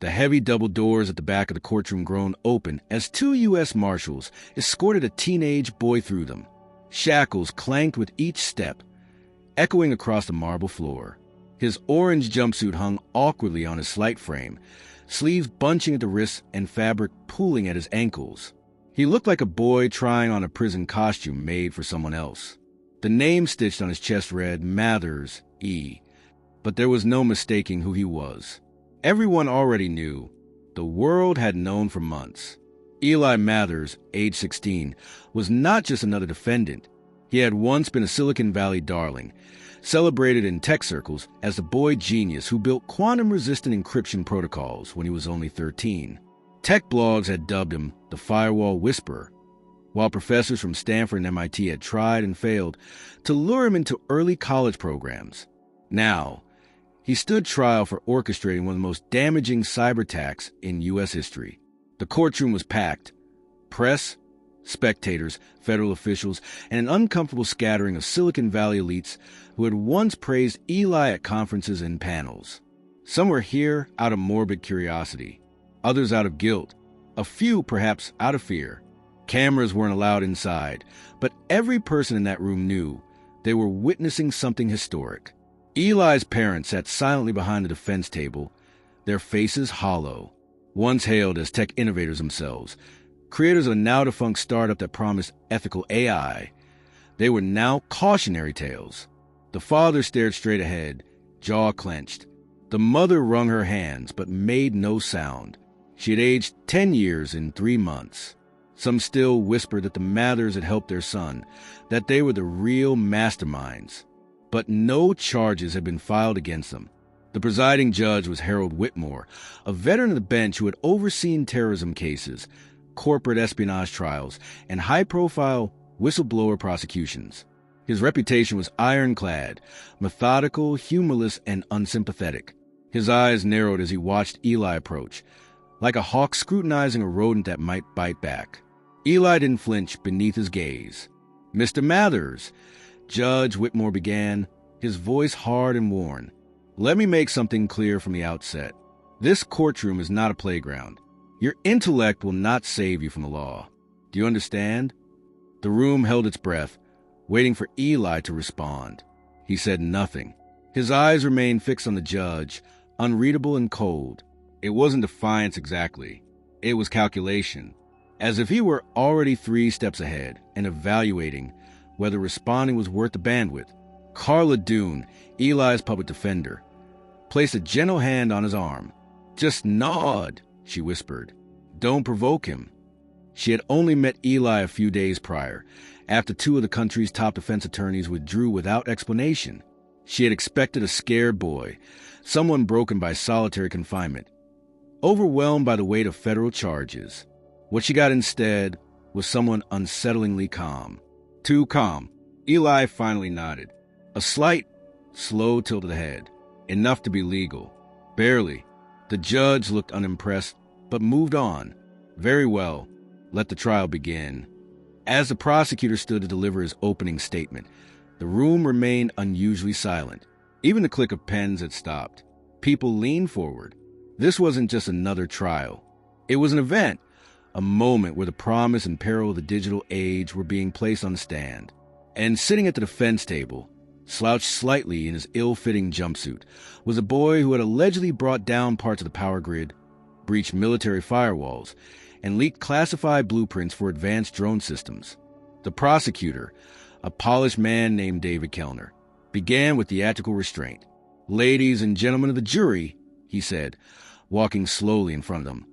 The heavy double doors at the back of the courtroom groaned open as two U.S. Marshals escorted a teenage boy through them. Shackles clanked with each step, echoing across the marble floor. His orange jumpsuit hung awkwardly on his slight frame, sleeves bunching at the wrists and fabric pooling at his ankles. He looked like a boy trying on a prison costume made for someone else. The name stitched on his chest read Mathers, E., but there was no mistaking who he was. Everyone already knew. The world had known for months. Eli Mathers, age 16, was not just another defendant. He had once been a Silicon Valley darling, celebrated in tech circles as the boy genius who built quantum-resistant encryption protocols when he was only 13. Tech blogs had dubbed him the Firewall Whisperer, while professors from Stanford and MIT had tried and failed to lure him into early college programs. Now, he stood trial for orchestrating one of the most damaging cyber attacks in U.S. history. The courtroom was packed. Press, spectators, federal officials, and an uncomfortable scattering of Silicon Valley elites who had once praised Eli at conferences and panels. Some were here out of morbid curiosity, others out of guilt, a few perhaps out of fear. Cameras weren't allowed inside, but every person in that room knew they were witnessing something historic. Eli's parents sat silently behind the defense table, their faces hollow. Once hailed as tech innovators themselves, creators of a now-defunct startup that promised ethical AI, they were now cautionary tales. The father stared straight ahead, jaw clenched. The mother wrung her hands, but made no sound. She had aged 10 years in 3 months. Some still whispered that the Mathers had helped their son, that they were the real masterminds. But no charges had been filed against them. The presiding judge was Harold Whitmore, a veteran of the bench who had overseen terrorism cases, corporate espionage trials, and high-profile whistleblower prosecutions. His reputation was ironclad, methodical, humorless, and unsympathetic. His eyes narrowed as he watched Eli approach, like a hawk scrutinizing a rodent that might bite back. Eli didn't flinch beneath his gaze. "Mr. Mathers," Judge Whitmore began, his voice hard and worn. "Let me make something clear from the outset. This courtroom is not a playground. Your intellect will not save you from the law. Do you understand?" The room held its breath, waiting for Eli to respond. He said nothing. His eyes remained fixed on the judge, unreadable and cold. It wasn't defiance exactly. It was calculation, as if he were already 3 steps ahead and evaluating whether responding was worth the bandwidth. Carla Doon, Eli's public defender, placed a gentle hand on his arm. "Just nod," she whispered. "Don't provoke him." She had only met Eli a few days prior, after 2 of the country's top defense attorneys withdrew without explanation. She had expected a scared boy, someone broken by solitary confinement, overwhelmed by the weight of federal charges. What she got instead was someone unsettlingly calm. Too calm. Eli finally nodded. A slight, slow tilt of the head. Enough to be legal. Barely. The judge looked unimpressed, but moved on. Very well. Let the trial begin. As the prosecutor stood to deliver his opening statement, the room remained unusually silent. Even the click of pens had stopped. People leaned forward. This wasn't just another trial. It was an event, a moment where the promise and peril of the digital age were being placed on the stand. And sitting at the defense table, slouched slightly in his ill-fitting jumpsuit, was a boy who had allegedly brought down parts of the power grid, breached military firewalls, and leaked classified blueprints for advanced drone systems. The prosecutor, a polished man named David Kellner, began with theatrical restraint. "Ladies and gentlemen of the jury," he said, walking slowly in front of them,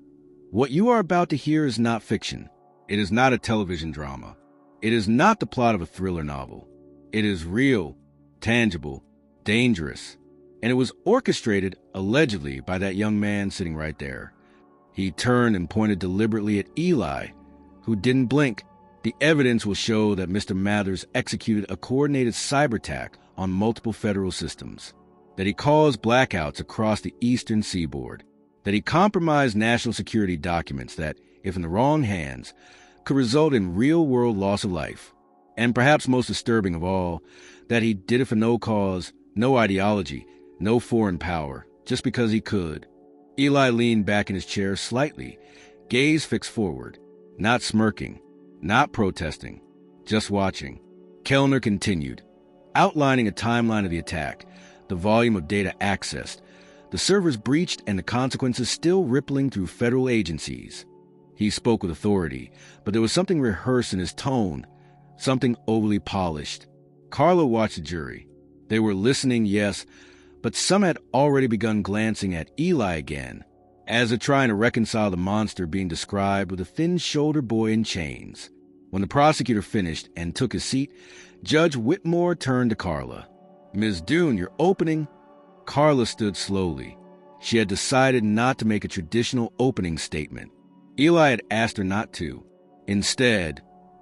"what you are about to hear is not fiction. It is not a television drama. It is not the plot of a thriller novel. It is real, tangible, dangerous, and it was orchestrated, allegedly, by that young man sitting right there." He turned and pointed deliberately at Eli, who didn't blink. "The evidence will show that Mr. Mathers executed a coordinated cyber attack on multiple federal systems, that he caused blackouts across the eastern seaboard, that he compromised national security documents that, if in the wrong hands, could result in real-world loss of life, and perhaps most disturbing of all, that he did it for no cause, no ideology, no foreign power, just because he could. Eli leaned back in his chair slightly, gaze fixed forward, not smirking, not protesting, just watching. Kellner continued, outlining a timeline of the attack, the volume of data accessed, the servers breached, and the consequences still rippling through federal agencies. He spoke with authority, but there was something rehearsed in his tone, something overly polished. Carla watched the jury. They were listening, yes, but some had already begun glancing at Eli again, as if trying to reconcile the monster being described with a thin-shouldered boy in chains. When the prosecutor finished and took his seat, Judge Whitmore turned to Carla. "Ms. Doon, your opening." Carla stood slowly. She had decided not to make a traditional opening statement. Eli had asked her not to. Instead,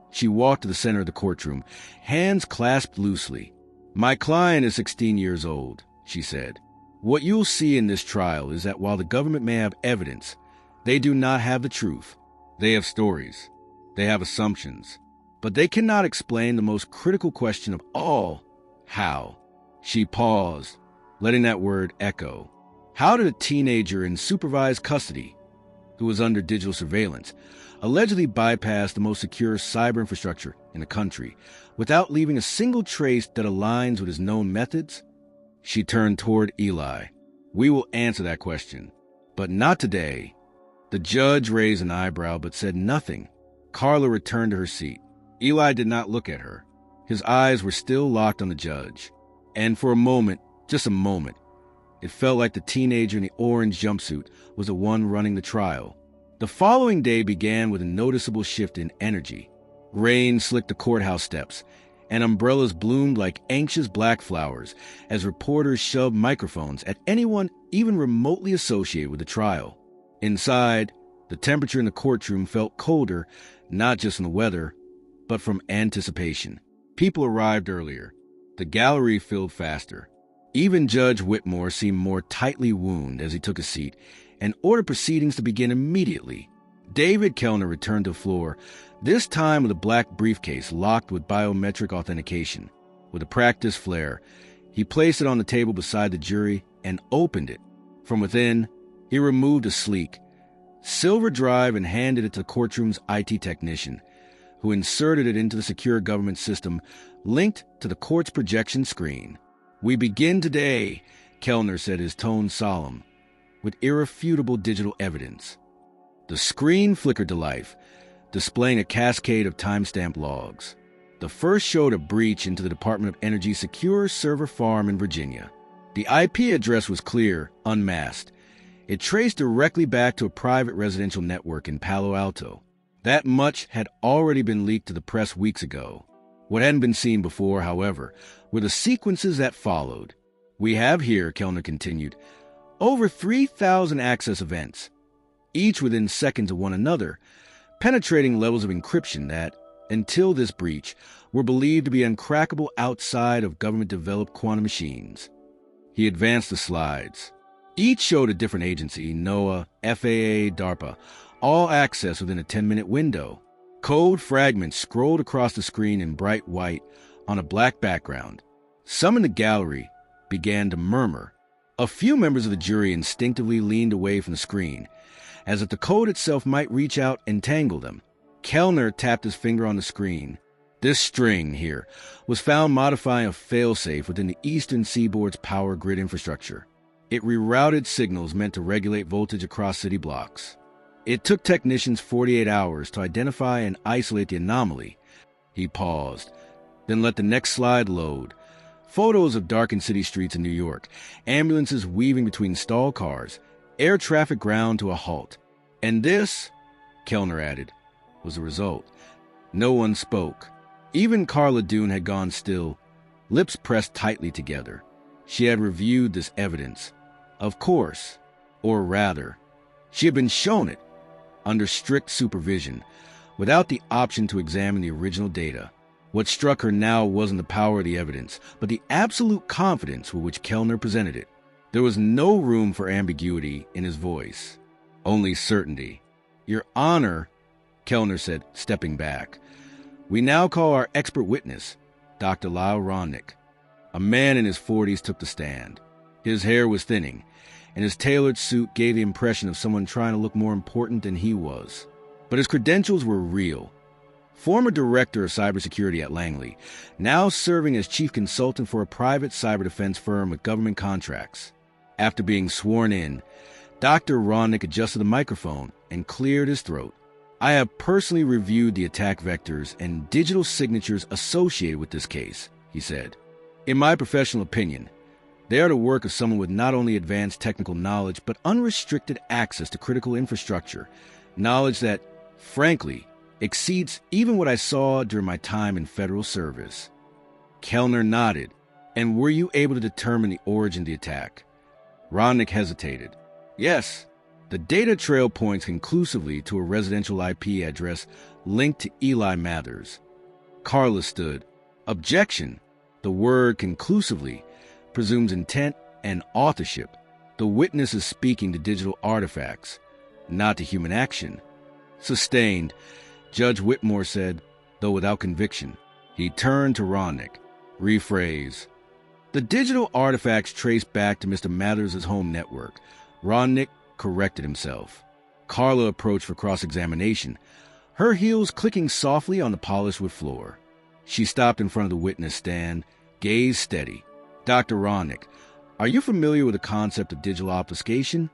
she walked to the center of the courtroom, hands clasped loosely. "My client is 16 years old," she said. "What you'll see in this trial is that while the government may have evidence, they do not have the truth. They have stories. They have assumptions. But they cannot explain the most critical question of all: how?" She paused, letting that word echo. How did a teenager in supervised custody, who was under digital surveillance, allegedly bypass the most secure cyber infrastructure in the country without leaving a single trace that aligns with his known methods? She turned toward Eli. "We will answer that question, but not today." The judge raised an eyebrow but said nothing. Carla returned to her seat. Eli did not look at her. His eyes were still locked on the judge. And for a moment, just a moment, it felt like the teenager in the orange jumpsuit was the one running the trial. The following day began with a noticeable shift in energy. Rain slicked the courthouse steps, and umbrellas bloomed like anxious black flowers as reporters shoved microphones at anyone even remotely associated with the trial. Inside, the temperature in the courtroom felt colder, not just from the weather, but from anticipation. People arrived earlier. The gallery filled faster. Even Judge Whitmore seemed more tightly wound as he took a seat and ordered proceedings to begin immediately. David Kellner returned to the floor, this time with a black briefcase locked with biometric authentication. With a practiced flair, he placed it on the table beside the jury and opened it. From within, he removed a sleek, silver drive and handed it to the courtroom's IT technician, who inserted it into the secure government system linked to the court's projection screen. "We begin today," Kellner said, his tone solemn, "with irrefutable digital evidence." The screen flickered to life, displaying a cascade of timestamp logs. The first showed a breach into the Department of Energy's secure server farm in Virginia. The IP address was clear, unmasked. It traced directly back to a private residential network in Palo Alto. That much had already been leaked to the press weeks ago. What hadn't been seen before, however, were the sequences that followed. "We have here," Kellner continued, "over 3,000 access events, each within seconds of one another, penetrating levels of encryption that, until this breach, were believed to be uncrackable outside of government-developed quantum machines." He advanced the slides. Each showed a different agency: NOAA, FAA, DARPA, all access within a 10-minute window. Code fragments scrolled across the screen in bright white on a black background. Some in the gallery began to murmur. A few members of the jury instinctively leaned away from the screen, as if the code itself might reach out and tangle them. Kellner tapped his finger on the screen. This string here was found modifying a failsafe within the Eastern Seaboard's power grid infrastructure. It rerouted signals meant to regulate voltage across city blocks. It took technicians 48 hours to identify and isolate the anomaly. He paused, then let the next slide load. Photos of darkened city streets in New York, ambulances weaving between stalled cars, air traffic ground to a halt. And this, Kellner added, was the result. No one spoke. Even Carla Doon had gone still, lips pressed tightly together. She had reviewed this evidence. Of course, or rather, she had been shown it, under strict supervision, without the option to examine the original data. What struck her now wasn't the power of the evidence, but the absolute confidence with which Kellner presented it. There was no room for ambiguity in his voice, only certainty. "Your Honor," Kellner said, stepping back, "we now call our expert witness, Dr. Lyle Ronnick." A man in his 40s took the stand. His hair was thinning, and his tailored suit gave the impression of someone trying to look more important than he was. But his credentials were real. Former director of cybersecurity at Langley, now serving as chief consultant for a private cyber defense firm with government contracts. After being sworn in, Dr. Ronnick adjusted the microphone and cleared his throat. I have personally reviewed the attack vectors and digital signatures associated with this case, he said. In my professional opinion, they are the work of someone with not only advanced technical knowledge, but unrestricted access to critical infrastructure, knowledge that, frankly, exceeds even what I saw during my time in federal service. Kellner nodded. And were you able to determine the origin of the attack? Ronnick hesitated. Yes. The data trail points conclusively to a residential IP address linked to Eli Mathers. Carla stood. Objection. The word conclusively presumes intent and authorship. The witness is speaking to digital artifacts, not to human action. Sustained. Judge Whitmore said, though without conviction. He turned to Ronnick. Rephrase. The digital artifacts trace back to Mr. Mathers' home network. Ronnick corrected himself. Carla approached for cross-examination, her heels clicking softly on the polished wood floor. She stopped in front of the witness stand, gaze steady. Dr. Ronnick, are you familiar with the concept of digital obfuscation?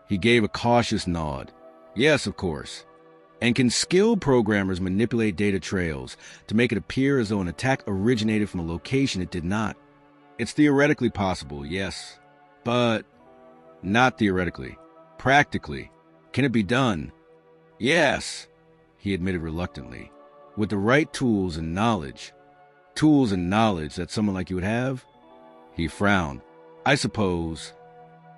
He gave a cautious nod. Yes, of course. And can skilled programmers manipulate data trails to make it appear as though an attack originated from a location it did not? It's theoretically possible, yes. But not theoretically. Practically. Can it be done? Yes, he admitted reluctantly. With the right tools and knowledge. Tools and knowledge that someone like you would have? He frowned. I suppose.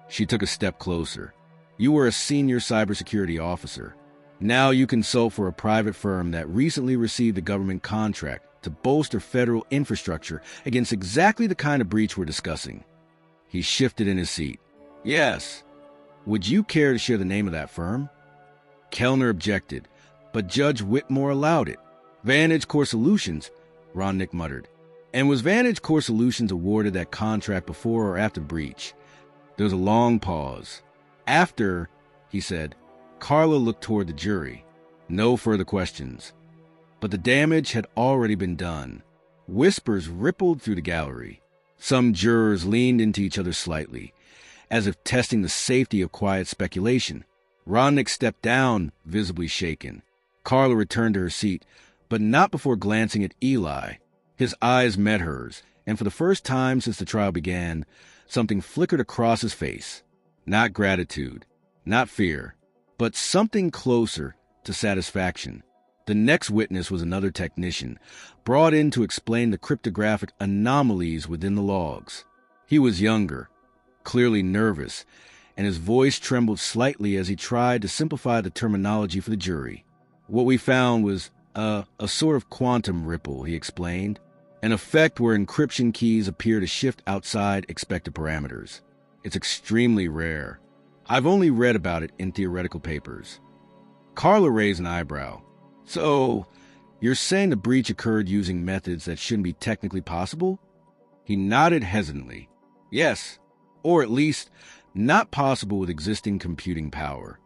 She took a step closer. You were a senior cybersecurity officer. Now you consult for a private firm that recently received a government contract to bolster federal infrastructure against exactly the kind of breach we're discussing. He shifted in his seat. Yes. Would you care to share the name of that firm? Kellner objected, but Judge Whitmore allowed it. Vantage Core Solutions, Ronnick muttered. And was Vantage Core Solutions awarded that contract before or after breach? There was a long pause. After, he said. Carla looked toward the jury. No further questions. But the damage had already been done. Whispers rippled through the gallery. Some jurors leaned into each other slightly, as if testing the safety of quiet speculation. Ronnick stepped down, visibly shaken. Carla returned to her seat, but not before glancing at Eli. His eyes met hers, and for the first time since the trial began, something flickered across his face. Not gratitude, not fear, but something closer to satisfaction. The next witness was another technician, brought in to explain the cryptographic anomalies within the logs. He was younger, clearly nervous, and his voice trembled slightly as he tried to simplify the terminology for the jury. What we found was a sort of quantum ripple, he explained, an effect where encryption keys appear to shift outside expected parameters. It's extremely rare. I've only read about it in theoretical papers. Carla raised an eyebrow. So, you're saying the breach occurred using methods that shouldn't be technically possible? He nodded hesitantly. Yes, or at least not possible with existing computing power.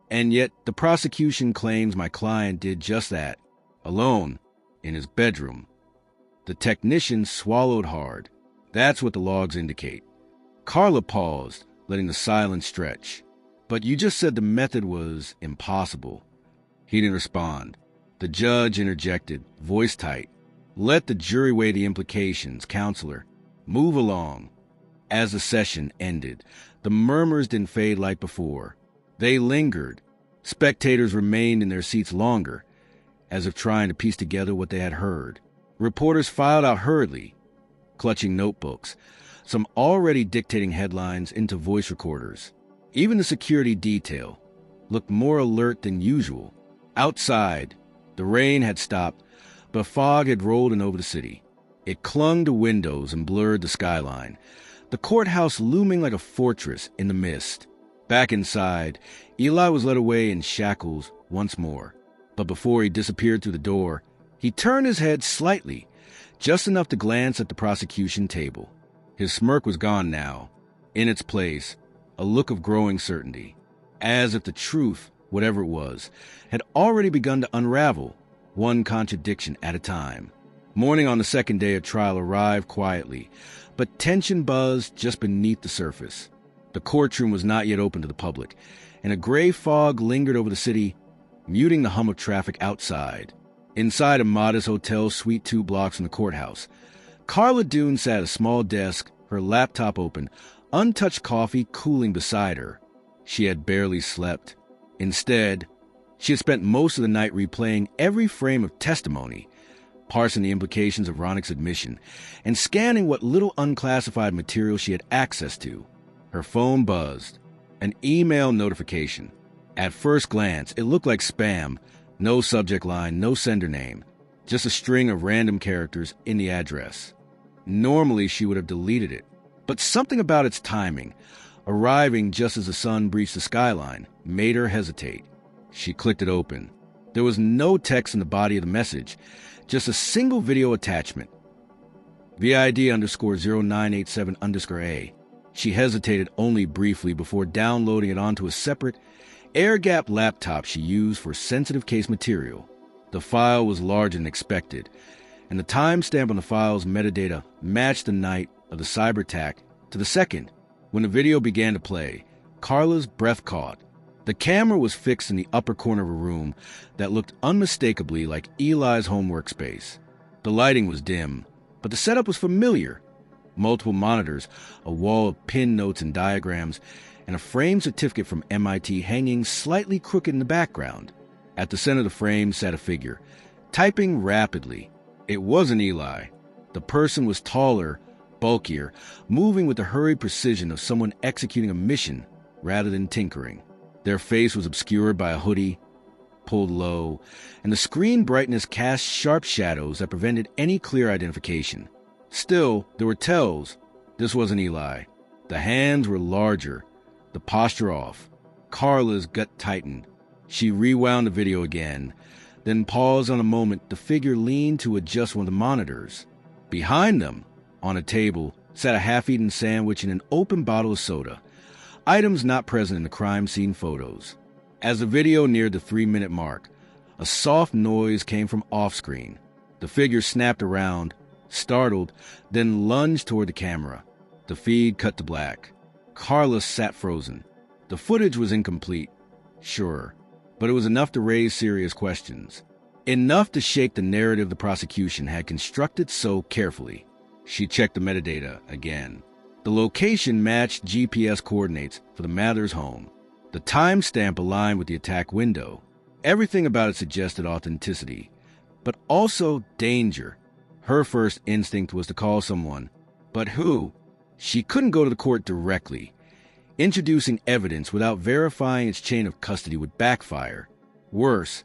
And yet the prosecution claims my client did just that, alone, in his bedroom. The technician swallowed hard. That's what the logs indicate. Carla paused, letting the silence stretch. But you just said the method was impossible. He didn't respond. The judge interjected, voice tight. Let the jury weigh the implications, counselor. Move along. As the session ended, the murmurs didn't fade like before. They lingered. Spectators remained in their seats longer, as if trying to piece together what they had heard. Reporters filed out hurriedly, clutching notebooks, some already dictating headlines into voice recorders. Even the security detail looked more alert than usual. Outside, the rain had stopped, but fog had rolled in over the city. It clung to windows and blurred the skyline, the courthouse looming like a fortress in the mist. Back inside, Eli was led away in shackles once more. But before he disappeared through the door, he turned his head slightly, just enough to glance at the prosecution table. His smirk was gone now. In its place, a look of growing certainty, as if the truth, whatever it was, had already begun to unravel, one contradiction at a time. Morning on the second day of trial arrived quietly, but tension buzzed just beneath the surface. The courtroom was not yet open to the public, and a gray fog lingered over the city, muting the hum of traffic outside. Inside a modest hotel suite 2 blocks from the courthouse, Carla Doon sat at a small desk, her laptop open, untouched coffee cooling beside her. She had barely slept. Instead, she had spent most of the night replaying every frame of testimony, parsing the implications of Ronick's admission, and scanning what little unclassified material she had access to. Her phone buzzed. An email notification. At first glance, it looked like spam. No subject line, no sender name. Just a string of random characters in the address. Normally, she would have deleted it. But something about its timing, arriving just as the sun breached the skyline, made her hesitate. She clicked it open. There was no text in the body of the message, just a single video attachment. VID_0987_A. She hesitated only briefly before downloading it onto a separate, air-gapped laptop she used for sensitive case material. The file was larger than expected, and the timestamp on the file's metadata matched the night of the cyber attack to the second. When the video began to play, Carla's breath caught. The camera was fixed in the upper corner of a room that looked unmistakably like Eli's home workspace. The lighting was dim, but the setup was familiar. Multiple monitors, a wall of pin notes and diagrams, and a framed certificate from MIT hanging slightly crooked in the background. At the center of the frame sat a figure, typing rapidly. It wasn't Eli. The person was taller, bulkier, moving with the hurried precision of someone executing a mission rather than tinkering. Their face was obscured by a hoodie, pulled low, and the screen brightness cast sharp shadows that prevented any clear identification. Still, there were tells. This wasn't Eli. The hands were larger, the posture off. Carla's gut tightened. She rewound the video again, then paused on a moment. The figure leaned to adjust one of the monitors. Behind them, on a table, sat a half-eaten sandwich and an open bottle of soda, items not present in the crime scene photos. As the video neared the 3-minute mark, a soft noise came from off-screen. The figure snapped around, startled, then lunged toward the camera. The feed cut to black. Carla sat frozen. The footage was incomplete, sure, but it was enough to raise serious questions. Enough to shake the narrative the prosecution had constructed so carefully. She checked the metadata again. The location matched GPS coordinates for the Mathers home. The timestamp aligned with the attack window. Everything about it suggested authenticity, but also danger. Her first instinct was to call someone. But who? She couldn't go to the court directly. Introducing evidence without verifying its chain of custody would backfire. Worse,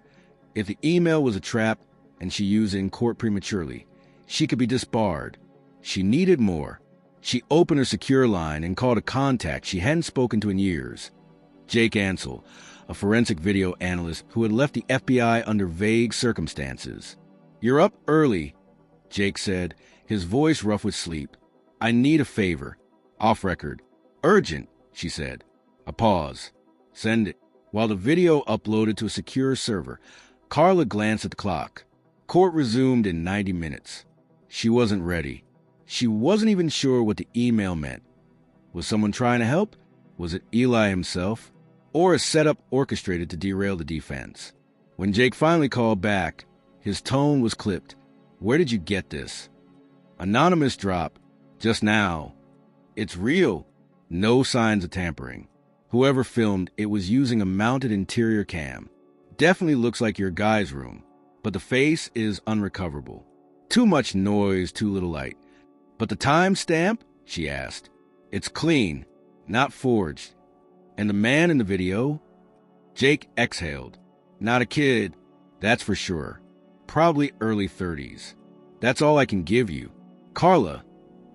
if the email was a trap and she used it in court prematurely, she could be disbarred. She needed more. She opened her secure line and called a contact she hadn't spoken to in years. Jake Ansel, a forensic video analyst who had left the FBI under vague circumstances. "You're up early," Jake said, his voice rough with sleep. "I need a favor." Off record. "Urgent," she said. A pause. "Send it." While the video uploaded to a secure server, Carla glanced at the clock. Court resumed in 90 minutes. She wasn't ready. She wasn't even sure what the email meant. Was someone trying to help? Was it Eli himself? Or a setup orchestrated to derail the defense? When Jake finally called back, his tone was clipped. "Where did you get this?" Anonymous drop. "Just now." "It's real." No signs of tampering. Whoever filmed it was using a mounted interior cam. "Definitely looks like your guy's room, but the face is unrecoverable. Too much noise, too little light." "But the timestamp?" she asked. "It's clean, not forged." "And the man in the video?" Jake exhaled. "Not a kid, that's for sure. Probably early 30s. That's all I can give you. Carla,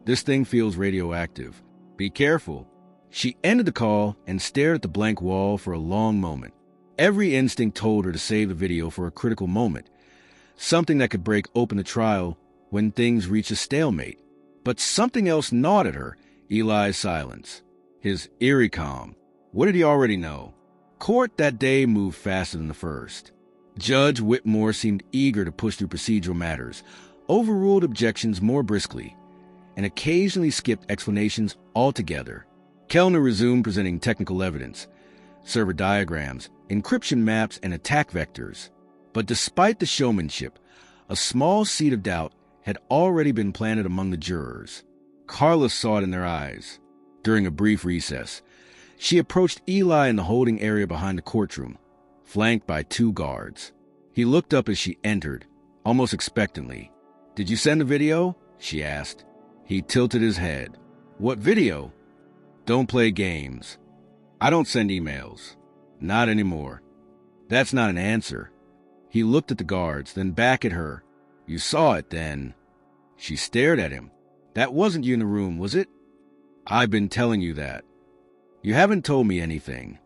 this thing feels radioactive. Be careful." She ended the call and stared at the blank wall for a long moment. Every instinct told her to save the video for a critical moment, something that could break open the trial when things reached a stalemate. But something else gnawed at her, Eli's silence. His eerie calm. What did he already know? Court that day moved faster than the first. Judge Whitmore seemed eager to push through procedural matters, overruled objections more briskly, and occasionally skipped explanations altogether. Kellner resumed presenting technical evidence, server diagrams, encryption maps, and attack vectors. But despite the showmanship, a small seed of doubt had already been planted among the jurors. Carla saw it in their eyes. During a brief recess, she approached Eli in the holding area behind the courtroom, flanked by 2 guards. He looked up as she entered, almost expectantly. "Did you send a video?" she asked. He tilted his head. "What video?" "Don't play games." "I don't send emails." "Not anymore." "That's not an answer." He looked at the guards, then back at her. "You saw it, then." She stared at him. "That wasn't you in the room, was it?" "I've been telling you that." "You haven't told me anything."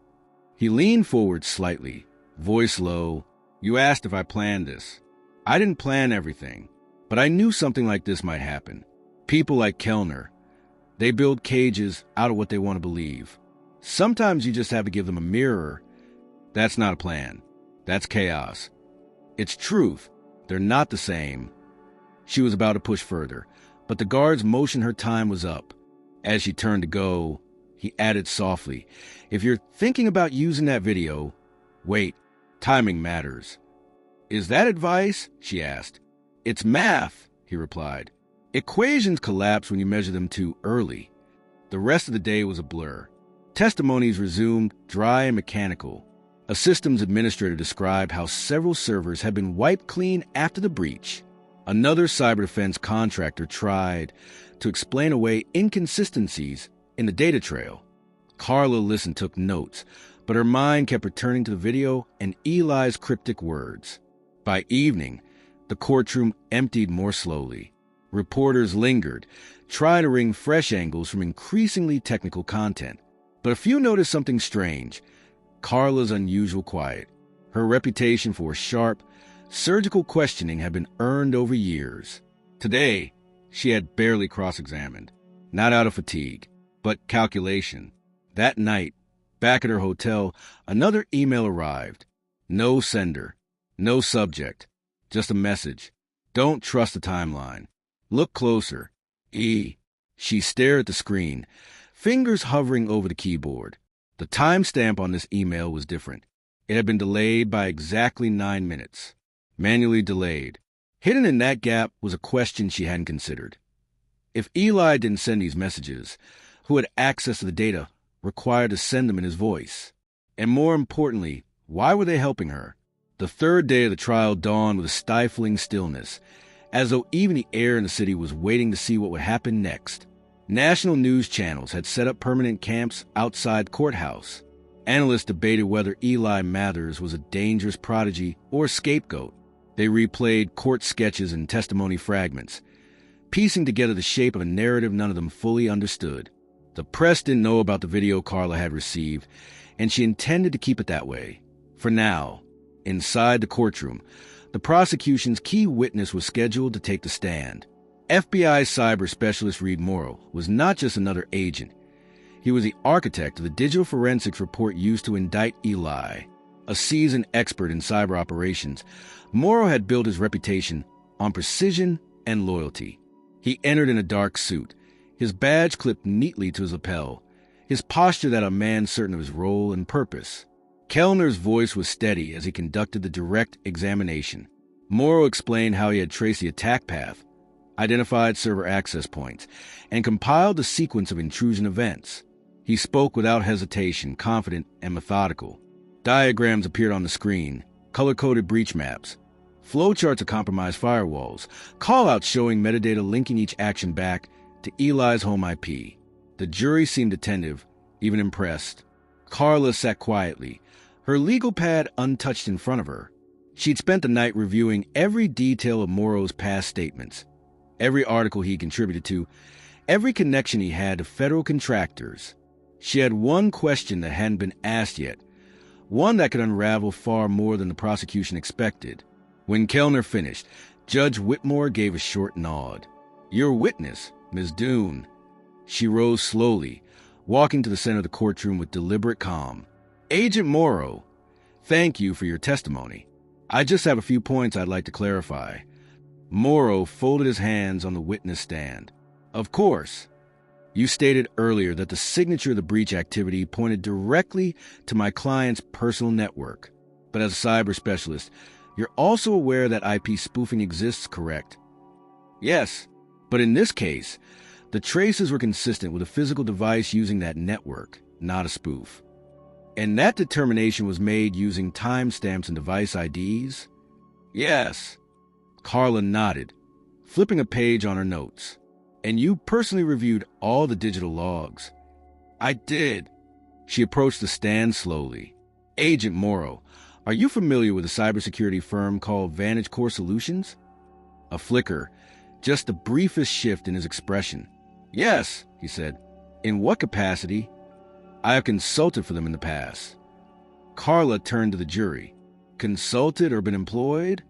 He leaned forward slightly, voice low. "You asked if I planned this. I didn't plan everything, but I knew something like this might happen. People like Kellner, they build cages out of what they want to believe. Sometimes you just have to give them a mirror. That's not a plan. That's chaos. It's truth. They're not the same." She was about to push further, but the guards motioned her time was up. As she turned to go, he added softly, "If you're thinking about using that video, wait. Timing matters." "Is that advice?" she asked. "It's math," he replied. "Equations collapse when you measure them too early." The rest of the day was a blur. Testimonies resumed, dry and mechanical. A systems administrator described how several servers had been wiped clean after the breach. Another cyber defense contractor tried to explain away inconsistencies in the data trail. Carla listened, took notes, but her mind kept returning to the video and Eli's cryptic words. By evening, the courtroom emptied more slowly. Reporters lingered, trying to wring fresh angles from increasingly technical content. But a few noticed something strange: Carla's unusual quiet. Her reputation for sharp, surgical questioning had been earned over years. Today, she had barely cross-examined, not out of fatigue, but calculation. That night, back at her hotel, another email arrived. No sender, no subject, just a message. "Don't trust the timeline. Look closer. E." She stared at the screen, fingers hovering over the keyboard. The timestamp on this email was different. It had been delayed by exactly 9 minutes. Manually delayed. Hidden in that gap was a question she hadn't considered. If Eli didn't send these messages, who had access to the data required to send them in his voice? And more importantly, why were they helping her? The third day of the trial dawned with a stifling stillness, as though even the air in the city was waiting to see what would happen next. National news channels had set up permanent camps outside the courthouse. Analysts debated whether Eli Mathers was a dangerous prodigy or scapegoat. They replayed court sketches and testimony fragments, piecing together the shape of a narrative none of them fully understood. The press didn't know about the video Carla had received, and she intended to keep it that way. For now, inside the courtroom, the prosecution's key witness was scheduled to take the stand. FBI cyber specialist Reed Morrow was not just another agent. He was the architect of the digital forensics report used to indict Eli. A seasoned expert in cyber operations, Morrow had built his reputation on precision and loyalty. He entered in a dark suit, his badge clipped neatly to his lapel, his posture that a man certain of his role and purpose. Kellner's voice was steady as he conducted the direct examination. Morrow explained how he had traced the attack path, identified server access points, and compiled the sequence of intrusion events. He spoke without hesitation, confident and methodical. Diagrams appeared on the screen, color-coded breach maps, flowcharts of compromised firewalls, callouts showing metadata linking each action back to Eli's home IP. The jury seemed attentive, even impressed. Carla sat quietly, her legal pad untouched in front of her. She'd spent the night reviewing every detail of Morrow's past statements, every article he contributed to, every connection he had to federal contractors. She had one question that hadn't been asked yet, one that could unravel far more than the prosecution expected. When Kellner finished, Judge Whitmore gave a short nod. "Your witness, Ms. Doon." She rose slowly, walking to the center of the courtroom with deliberate calm. "Agent Morrow, thank you for your testimony. I just have a few points I'd like to clarify." Morrow folded his hands on the witness stand. "Of course. You stated earlier that the signature of the breach activity pointed directly to my client's personal network. But as a cyber specialist, you're also aware that IP spoofing exists, correct?" "Yes, but in this case, the traces were consistent with a physical device using that network, not a spoof. And that determination was made using timestamps and device IDs?" "Yes." Carla nodded, flipping a page on her notes. "And you personally reviewed all the digital logs?" "I did." She approached the stand slowly. "Agent Morrow, are you familiar with a cybersecurity firm called Vantage Core Solutions?" A flicker, just the briefest shift in his expression. "Yes," he said. "In what capacity?" "I have consulted for them in the past." Carla turned to the jury. "Consulted or been employed?"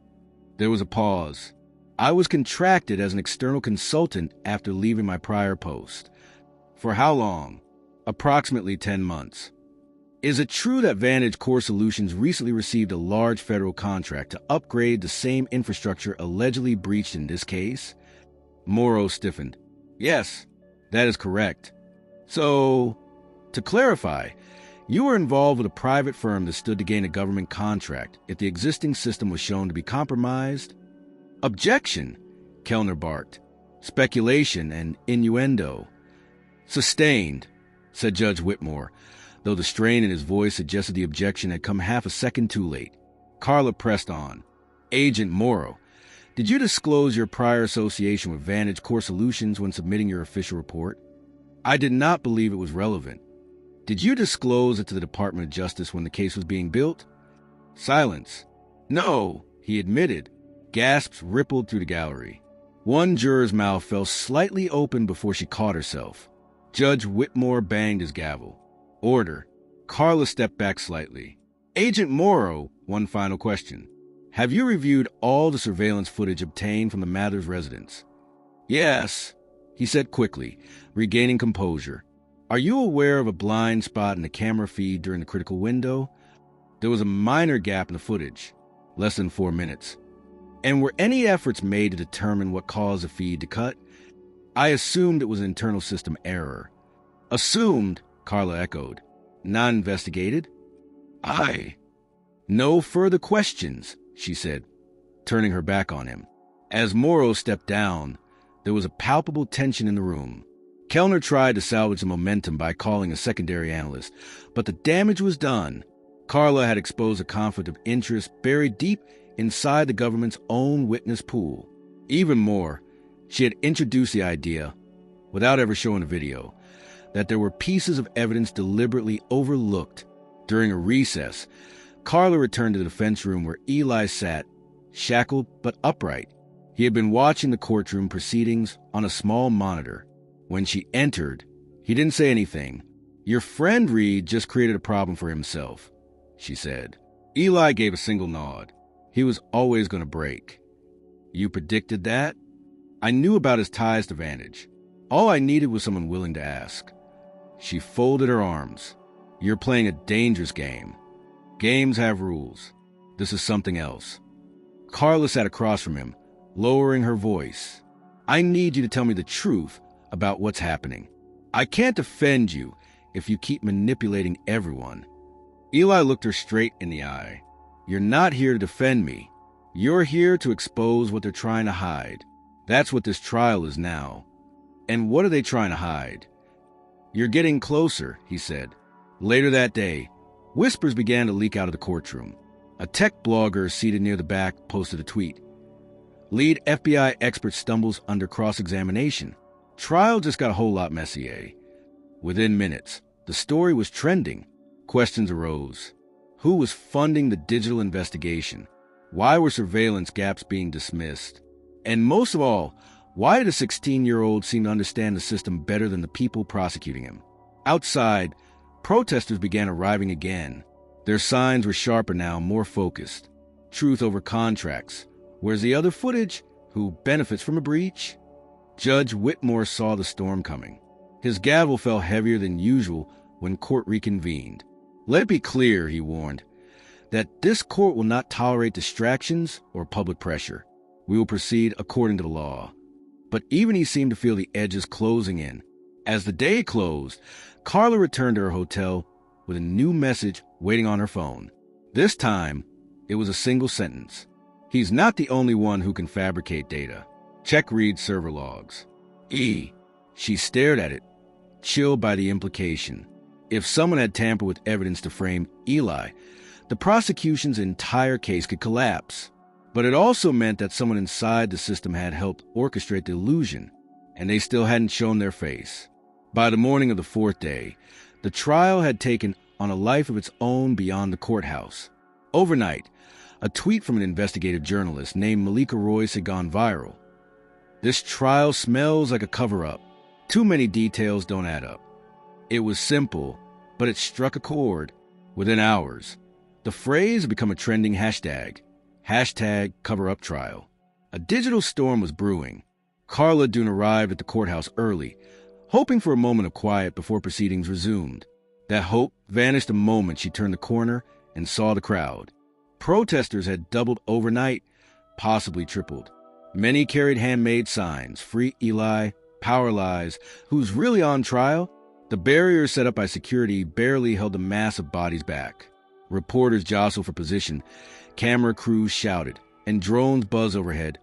There was a pause. "I was contracted as an external consultant after leaving my prior post." "For how long?" "Approximately 10 months." "Is it true that Vantage Core Solutions recently received a large federal contract to upgrade the same infrastructure allegedly breached in this case?" Morrow stiffened. "Yes, that is correct." "So, to clarify, you were involved with a private firm that stood to gain a government contract if the existing system was shown to be compromised?" "Objection," Kellner barked. "Speculation and innuendo." "Sustained," said Judge Whitmore, though the strain in his voice suggested the objection had come half a second too late. Carla pressed on. "Agent Morrow, did you disclose your prior association with Vantage Core Solutions when submitting your official report?" "I did not believe it was relevant." "Did you disclose it to the Department of Justice when the case was being built?" Silence. "No," he admitted. Gasps rippled through the gallery. One juror's mouth fell slightly open before she caught herself. Judge Whitmore banged his gavel. "Order." Carla stepped back slightly. "Agent Morrow, one final question. Have you reviewed all the surveillance footage obtained from the Mathers residence?" "Yes," he said quickly, regaining composure. "Are you aware of a blind spot in the camera feed during the critical window?" "There was a minor gap in the footage, less than 4 minutes." "And were any efforts made to determine what caused the feed to cut?" "I assumed it was an internal system error." "Assumed," Carla echoed. "Not investigated?" "Aye." "No further questions," she said, turning her back on him. As Morrow stepped down, there was a palpable tension in the room. Kellner tried to salvage the momentum by calling a secondary analyst, but the damage was done. Carla had exposed a conflict of interest buried deep inside the government's own witness pool. Even more, she had introduced the idea, without ever showing a video, that there were pieces of evidence deliberately overlooked. During a recess, Carla returned to the defense room where Eli sat, shackled but upright. He had been watching the courtroom proceedings on a small monitor. When she entered, he didn't say anything. "Your friend Reed just created a problem for himself," she said. Eli gave a single nod. He was always going to break. "You predicted that?" "I knew about his ties to Vantage. All I needed was someone willing to ask." She folded her arms. "You're playing a dangerous game. Games have rules. This is something else." Carla sat across from him, lowering her voice. "I need you to tell me the truth about what's happening. I can't defend you if you keep manipulating everyone." Eli looked her straight in the eye. "You're not here to defend me. You're here to expose what they're trying to hide. That's what this trial is now." "And what are they trying to hide?" "You're getting closer," he said. Later that day, whispers began to leak out of the courtroom. A tech blogger seated near the back posted a tweet. "Lead FBI expert stumbles under cross-examination. Trial just got a whole lot messier." Within minutes, the story was trending. Questions arose. Who was funding the digital investigation? Why were surveillance gaps being dismissed? And most of all, why did a 16-year-old seem to understand the system better than the people prosecuting him? Outside, protesters began arriving again. Their signs were sharper now, more focused. Truth over contracts. Where's the other footage? Who benefits from a breach? Judge Whitmore saw the storm coming. His gavel fell heavier than usual when court reconvened. "Let it be clear," he warned, "that this court will not tolerate distractions or public pressure. We will proceed according to the law." But even he seemed to feel the edges closing in. As the day closed, Carla returned to her hotel with a new message waiting on her phone. This time, it was a single sentence. "He's not the only one who can fabricate data. Check Reed's server logs." She stared at it, chilled by the implication. If someone had tampered with evidence to frame Eli, the prosecution's entire case could collapse. But it also meant that someone inside the system had helped orchestrate the illusion, and they still hadn't shown their face. By the morning of the fourth day, the trial had taken on a life of its own beyond the courthouse. Overnight, a tweet from an investigative journalist named Malika Royce had gone viral. "This trial smells like a cover-up. Too many details don't add up." It was simple, but it struck a chord. Within hours, the phrase had become a trending hashtag. #CoverUpTrial. A digital storm was brewing. Carla Dune arrived at the courthouse early, hoping for a moment of quiet before proceedings resumed. That hope vanished the moment she turned the corner and saw the crowd. Protesters had doubled overnight, possibly tripled. Many carried handmade signs, "Free Eli," "Power Lies," "Who's really on trial?" The barriers set up by security barely held the mass of bodies back. Reporters jostled for position, camera crews shouted, and drones buzzed overhead,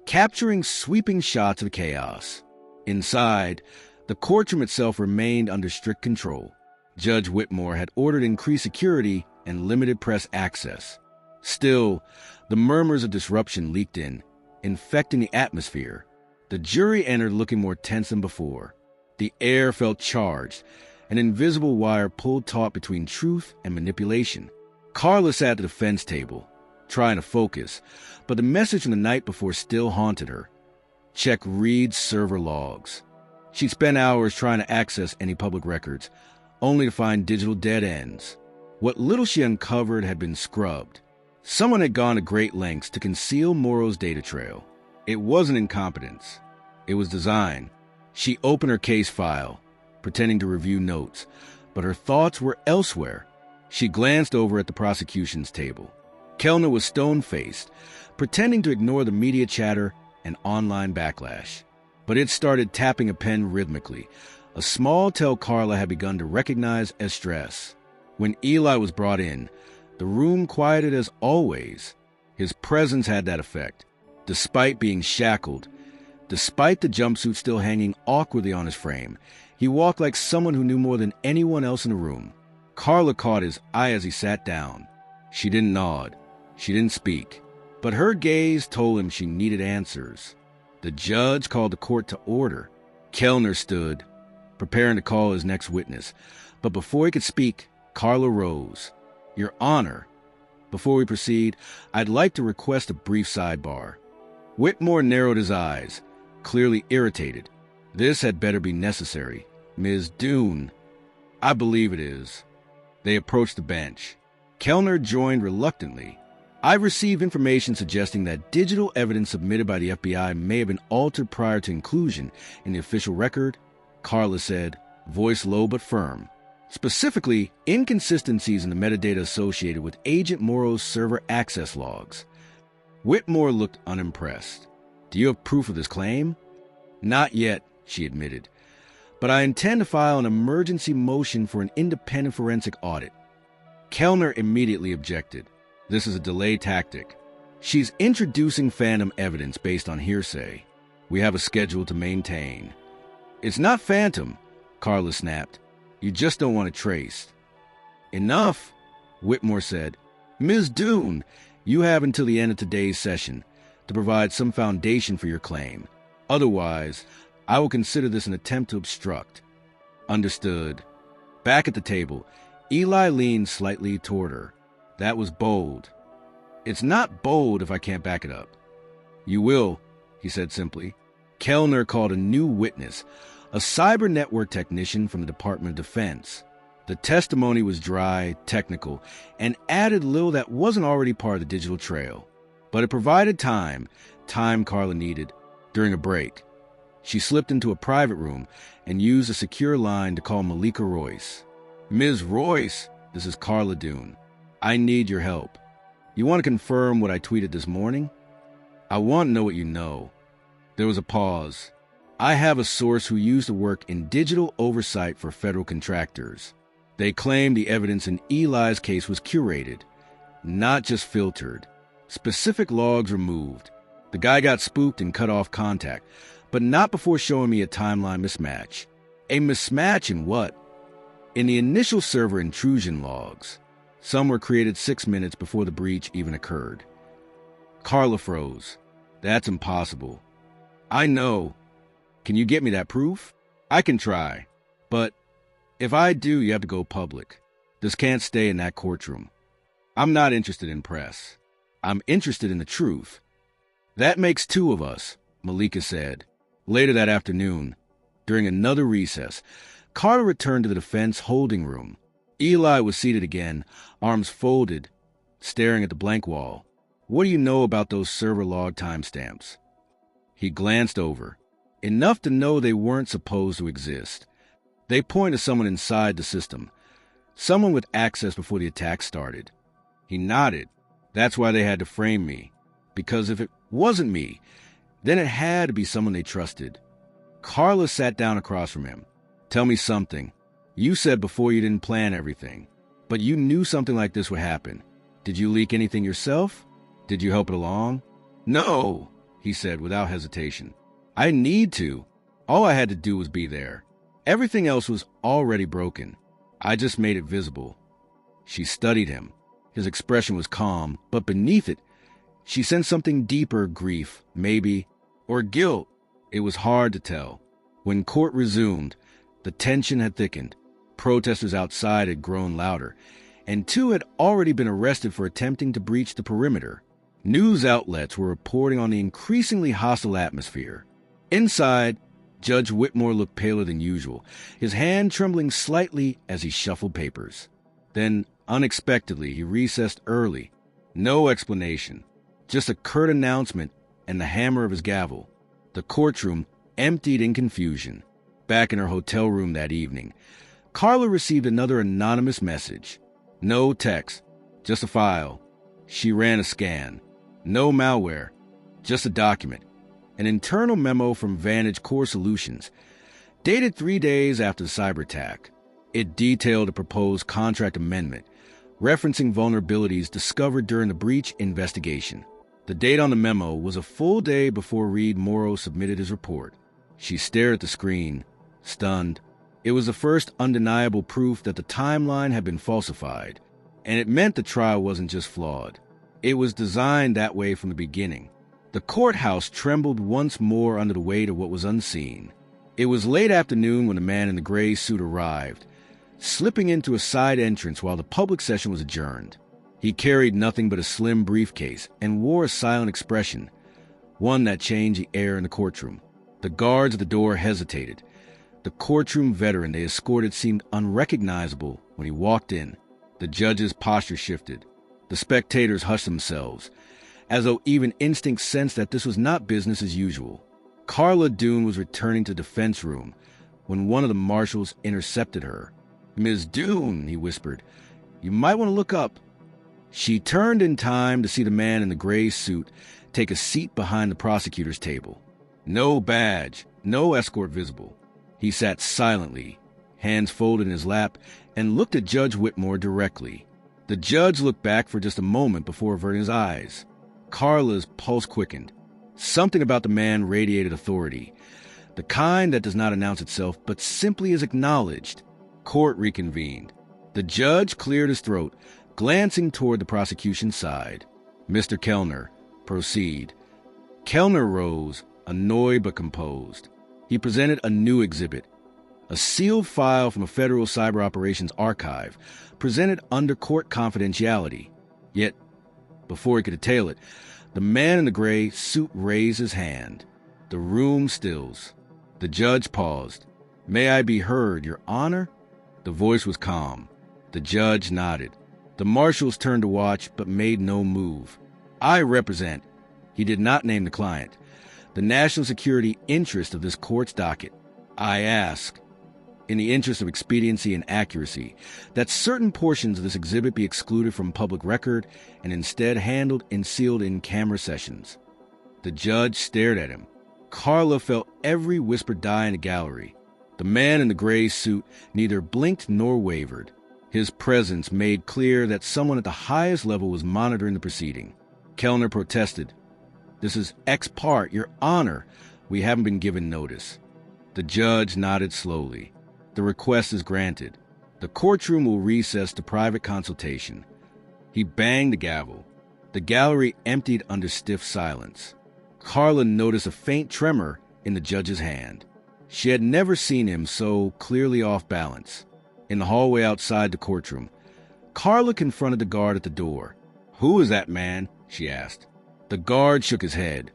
capturing sweeping shots of the chaos. Inside, the courtroom itself remained under strict control. Judge Whitmore had ordered increased security and limited press access. Still, the murmurs of disruption leaked in, infecting the atmosphere. The jury entered looking more tense than before. The air felt charged, an invisible wire pulled taut between truth and manipulation. Carla sat at the defense table, trying to focus, but the message from the night before still haunted her. Check Reed's server logs. She'd spent hours trying to access any public records, only to find digital dead ends. What little she uncovered had been scrubbed. Someone had gone to great lengths to conceal Morrow's data trail. It wasn't incompetence. It was design. She opened her case file, pretending to review notes, but her thoughts were elsewhere. She glanced over at the prosecution's table. Kellner was stone-faced, pretending to ignore the media chatter and online backlash. But it started tapping a pen rhythmically, a small tell Carla had begun to recognize as stress. When Eli was brought in, the room quieted as always. His presence had that effect. Despite being shackled, despite the jumpsuit still hanging awkwardly on his frame, he walked like someone who knew more than anyone else in the room. Carla caught his eye as he sat down. She didn't nod. She didn't speak. But her gaze told him she needed answers. The judge called the court to order. Kellner stood, preparing to call his next witness. But before he could speak, Carla rose. "Your Honor, before we proceed, I'd like to request a brief sidebar." Whitmore narrowed his eyes, clearly irritated. "This had better be necessary. Ms. Dune." "I believe it is." They approached the bench. Kellner joined reluctantly. "I've received information suggesting that digital evidence submitted by the FBI may have been altered prior to inclusion in the official record," Carla said, voice low but firm. "Specifically, inconsistencies in the metadata associated with Agent Morrow's server access logs." Whitmore looked unimpressed. "Do you have proof of this claim?" "Not yet," she admitted. "But I intend to file an emergency motion for an independent forensic audit." Kellner immediately objected. "This is a delay tactic. She's introducing phantom evidence based on hearsay. We have a schedule to maintain." "It's not phantom," Carla snapped. "You just don't want it traced." "Enough," Whitmore said. "Ms. Dune, you have until the end of today's session to provide some foundation for your claim. Otherwise, I will consider this an attempt to obstruct." "Understood." Back at the table, Eli leaned slightly toward her. "That was bold." "It's not bold if I can't back it up." "You will," he said simply. Kellner called a new witness, a cyber network technician from the Department of Defense. The testimony was dry, technical, and added little that wasn't already part of the digital trail. But it provided time Carla needed during a break. She slipped into a private room and used a secure line to call Malika Royce. "Ms. Royce, this is Carla Dune. I need your help. You want to confirm what I tweeted this morning? I want to know what you know." There was a pause. "I have a source who used to work in digital oversight for federal contractors. They claim the evidence in Eli's case was curated, not just filtered. Specific logs removed. The guy got spooked and cut off contact, but not before showing me a timeline mismatch." "A mismatch in what?" "In the initial server intrusion logs. Some were created 6 minutes before the breach even occurred." Carla froze. "That's impossible." "I know. Can you get me that proof?" "I can try. But if I do, you have to go public. This can't stay in that courtroom." "I'm not interested in press. I'm interested in the truth." "That makes two of us," Malika said. Later that afternoon, during another recess, Carla returned to the defense holding room. Eli was seated again, arms folded, staring at the blank wall. "What do you know about those server log timestamps?" He glanced over. "Enough to know they weren't supposed to exist. They point to someone inside the system, someone with access before the attack started." He nodded. "That's why they had to frame me. Because if it wasn't me, then it had to be someone they trusted." Carla sat down across from him. "Tell me something. You said before you didn't plan everything, but you knew something like this would happen. Did you leak anything yourself? Did you help it along?" "No," he said without hesitation. "I didn't need to. All I had to do was be there. Everything else was already broken. I just made it visible." She studied him. His expression was calm, but beneath it, she sensed something deeper, grief, maybe, or guilt. It was hard to tell. When court resumed, the tension had thickened. Protesters outside had grown louder, and 2 had already been arrested for attempting to breach the perimeter. News outlets were reporting on the increasingly hostile atmosphere. Inside, Judge Whitmore looked paler than usual, his hand trembling slightly as he shuffled papers. Then, unexpectedly, he recessed early. No explanation, just a curt announcement and the hammer of his gavel. The courtroom emptied in confusion. Back in her hotel room that evening, Carla received another anonymous message. No text, just a file. She ran a scan. No malware, just a document. An internal memo from Vantage Core Solutions, dated 3 days after the cyber attack. It detailed a proposed contract amendment, referencing vulnerabilities discovered during the breach investigation. The date on the memo was a full day before Reed Morrow submitted his report. She stared at the screen, stunned. It was the first undeniable proof that the timeline had been falsified, and it meant the trial wasn't just flawed. It was designed that way from the beginning. The courthouse trembled once more under the weight of what was unseen. It was late afternoon when the man in the gray suit arrived, slipping into a side entrance while the public session was adjourned. He carried nothing but a slim briefcase and wore a silent expression, one that changed the air in the courtroom. The guards at the door hesitated. The courtroom veteran they escorted seemed unrecognizable when he walked in. The judge's posture shifted. The spectators hushed themselves, as though even instinct sensed that this was not business as usual. Carla Dune was returning to the defense room when one of the marshals intercepted her. "Ms. Dune," he whispered, "you might want to look up." She turned in time to see the man in the gray suit take a seat behind the prosecutor's table. No badge, no escort visible. He sat silently, hands folded in his lap, and looked at Judge Whitmore directly. The judge looked back for just a moment before averting his eyes. Carla's pulse quickened. Something about the man radiated authority, the kind that does not announce itself but simply is acknowledged. Court reconvened. The judge cleared his throat, glancing toward the prosecution's side. "Mr. Kellner, proceed." Kellner rose, annoyed but composed. He presented a new exhibit, a sealed file from a federal cyber operations archive, presented under court confidentiality. Yet, before he could detail it, the man in the gray suit raised his hand. The room stills. The judge paused. "May I be heard, Your Honor?" The voice was calm. The judge nodded. The marshals turned to watch, but made no move. "I represent." He did not name the client. the national security interest of this court's docket, I ask, in the interest of expediency and accuracy, that certain portions of this exhibit be excluded from public record and instead handled in sealed-in camera sessions. The judge stared at him. Carla felt every whisper die in the gallery. The man in the gray suit neither blinked nor wavered. His presence made clear that someone at the highest level was monitoring the proceeding. Kellner protested. "This is ex parte, Your Honor. We haven't been given notice." The judge nodded slowly. "The request is granted. The courtroom will recess to private consultation." He banged the gavel. The gallery emptied under stiff silence. Carla noticed a faint tremor in the judge's hand. She had never seen him so clearly off balance. In the hallway outside the courtroom, Carla confronted the guard at the door. "Who is that man?" she asked. The guard shook his head,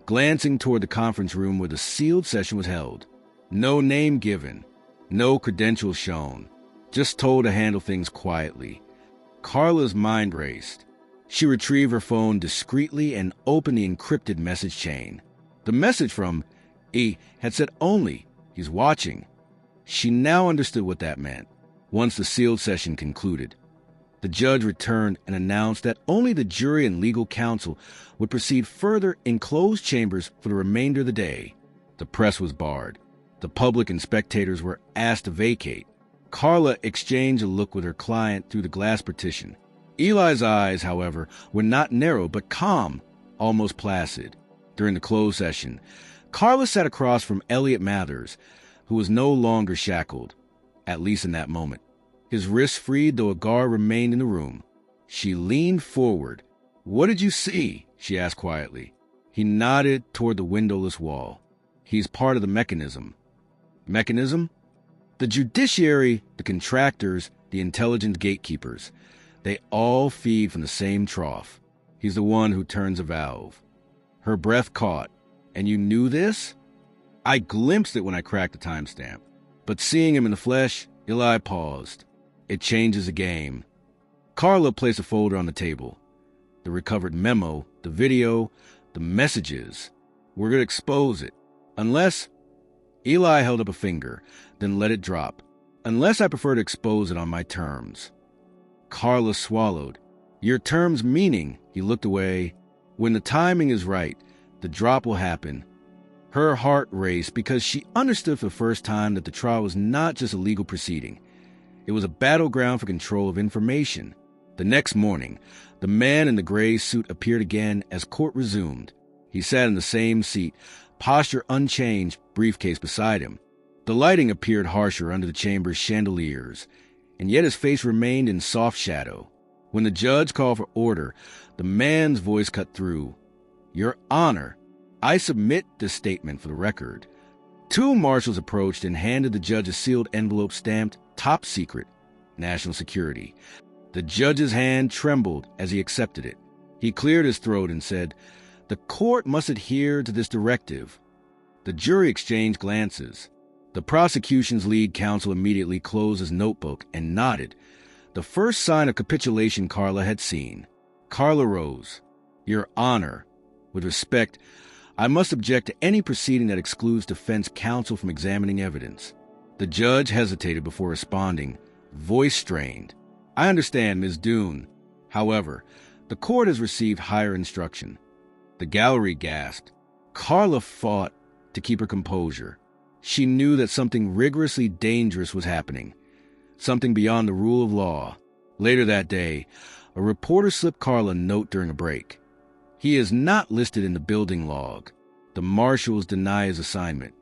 glancing toward the conference room where the sealed session was held. No name given, no credentials shown, just told to handle things quietly. Carla's mind raced. She retrieved her phone discreetly and opened the encrypted message chain. The message from E had said only, "He's watching." She now understood what that meant. Once the sealed session concluded, the judge returned and announced that only the jury and legal counsel would proceed further in closed chambers for the remainder of the day. The press was barred. The public and spectators were asked to vacate. Carla exchanged a look with her client through the glass partition. Eli's eyes, however, were not narrow but calm, almost placid. During the closed session, Carla sat across from Elliot Mathers, who was no longer shackled, at least in that moment. His wrists freed, though a guard remained in the room. She leaned forward. "What did you see?" she asked quietly. He nodded toward the windowless wall. "He's part of the mechanism." Mechanism? The judiciary, the contractors, the intelligence gatekeepers. They all feed from the same trough. He's the one who turns a valve. Her breath caught. "And you knew this?" "I glimpsed it when I cracked the timestamp. But seeing him in the flesh," Eli paused. "It changes the game." Carla placed a folder on the table. The recovered memo, the video, the messages. "We're going to expose it. Unless—" Eli held up a finger, then let it drop. "Unless I prefer to expose it on my terms." Carla swallowed. "Your terms meaning," he looked away, "when the timing is right, the drop will happen." Her heart raced because she understood for the first time that the trial was not just a legal proceeding. It was a battleground for control of information. The next morning, the man in the gray suit appeared again as court resumed. He sat in the same seat, posture unchanged, briefcase beside him. The lighting appeared harsher under the chamber's chandeliers, and yet his face remained in soft shadow. When the judge called for order, the man's voice cut through. "Your Honor, I submit this statement for the record." Two marshals approached and handed the judge a sealed envelope stamped "Top Secret, National Security." The judge's hand trembled as he accepted it. He cleared his throat and said, "The court must adhere to this directive." The jury exchanged glances. The prosecution's lead counsel immediately closed his notebook and nodded, the first sign of capitulation Carla had seen. Carla rose. "Your Honor, with respect, I must object to any proceeding that excludes defense counsel from examining evidence." The judge hesitated before responding, voice strained. "I understand, Ms. Doon. However, the court has received higher instruction." The gallery gasped. Carla fought to keep her composure. She knew that something rigorously dangerous was happening, something beyond the rule of law. Later that day, a reporter slipped Carla a note during a break. "He is not listed in the building log. The marshals deny his assignment."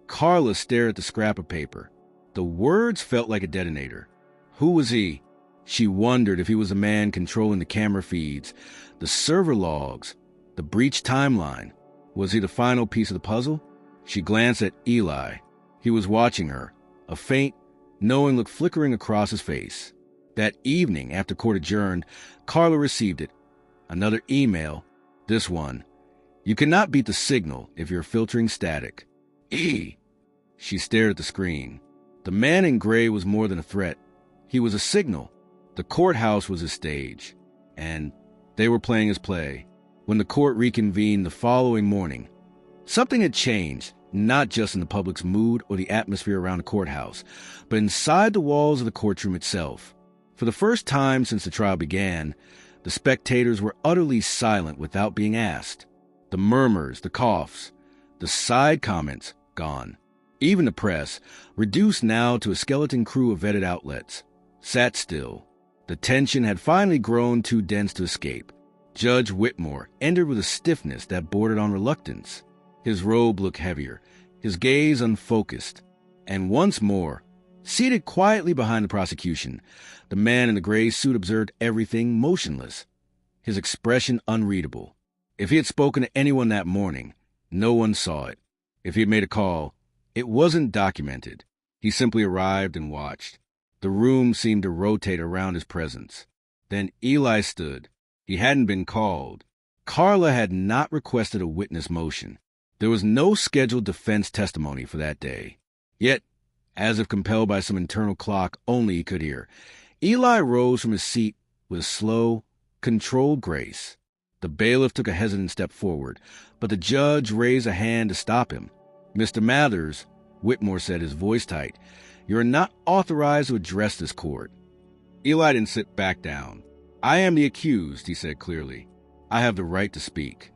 Carla stared at the scrap of paper. The words felt like a detonator. Who was he? She wondered if he was the man controlling the camera feeds, the server logs, the breach timeline. Was he the final piece of the puzzle? She glanced at Eli. He was watching her, a faint, knowing look flickering across his face. That evening, after court adjourned, Carla received it. Another email. This one. "You cannot beat the signal if you're filtering static. E." She stared at the screen. The man in gray was more than a threat. He was a signal. The courthouse was his stage, and they were playing his play. When the court reconvened the following morning, Something had changed, not just in the public's mood or the atmosphere around the courthouse, but inside the walls of the courtroom itself. For the first time since the trial began, the spectators were utterly silent without being asked. The murmurs, the coughs, the side comments, gone. Even the press, reduced now to a skeleton crew of vetted outlets, sat still. The tension had finally grown too dense to escape. Judge Whitmore entered with a stiffness that bordered on reluctance. His robe looked heavier, his gaze unfocused. And once more, seated quietly behind the prosecution, the man in the gray suit observed everything motionless, his expression unreadable. If he had spoken to anyone that morning, no one saw it. If he had made a call, it wasn't documented. He simply arrived and watched. The room seemed to rotate around his presence. Then Eli stood. He hadn't been called. Carla had not requested a witness motion. There was no scheduled defense testimony for that day. Yet, as if compelled by some internal clock only he could hear, Eli rose from his seat with a slow, controlled grace. The bailiff took a hesitant step forward, but the judge raised a hand to stop him. "Mr. Mathers," Whitmore said, his voice tight, "you are not authorized to address this court." Eli didn't sit back down. "I am the accused," he said clearly. "I have the right to speak."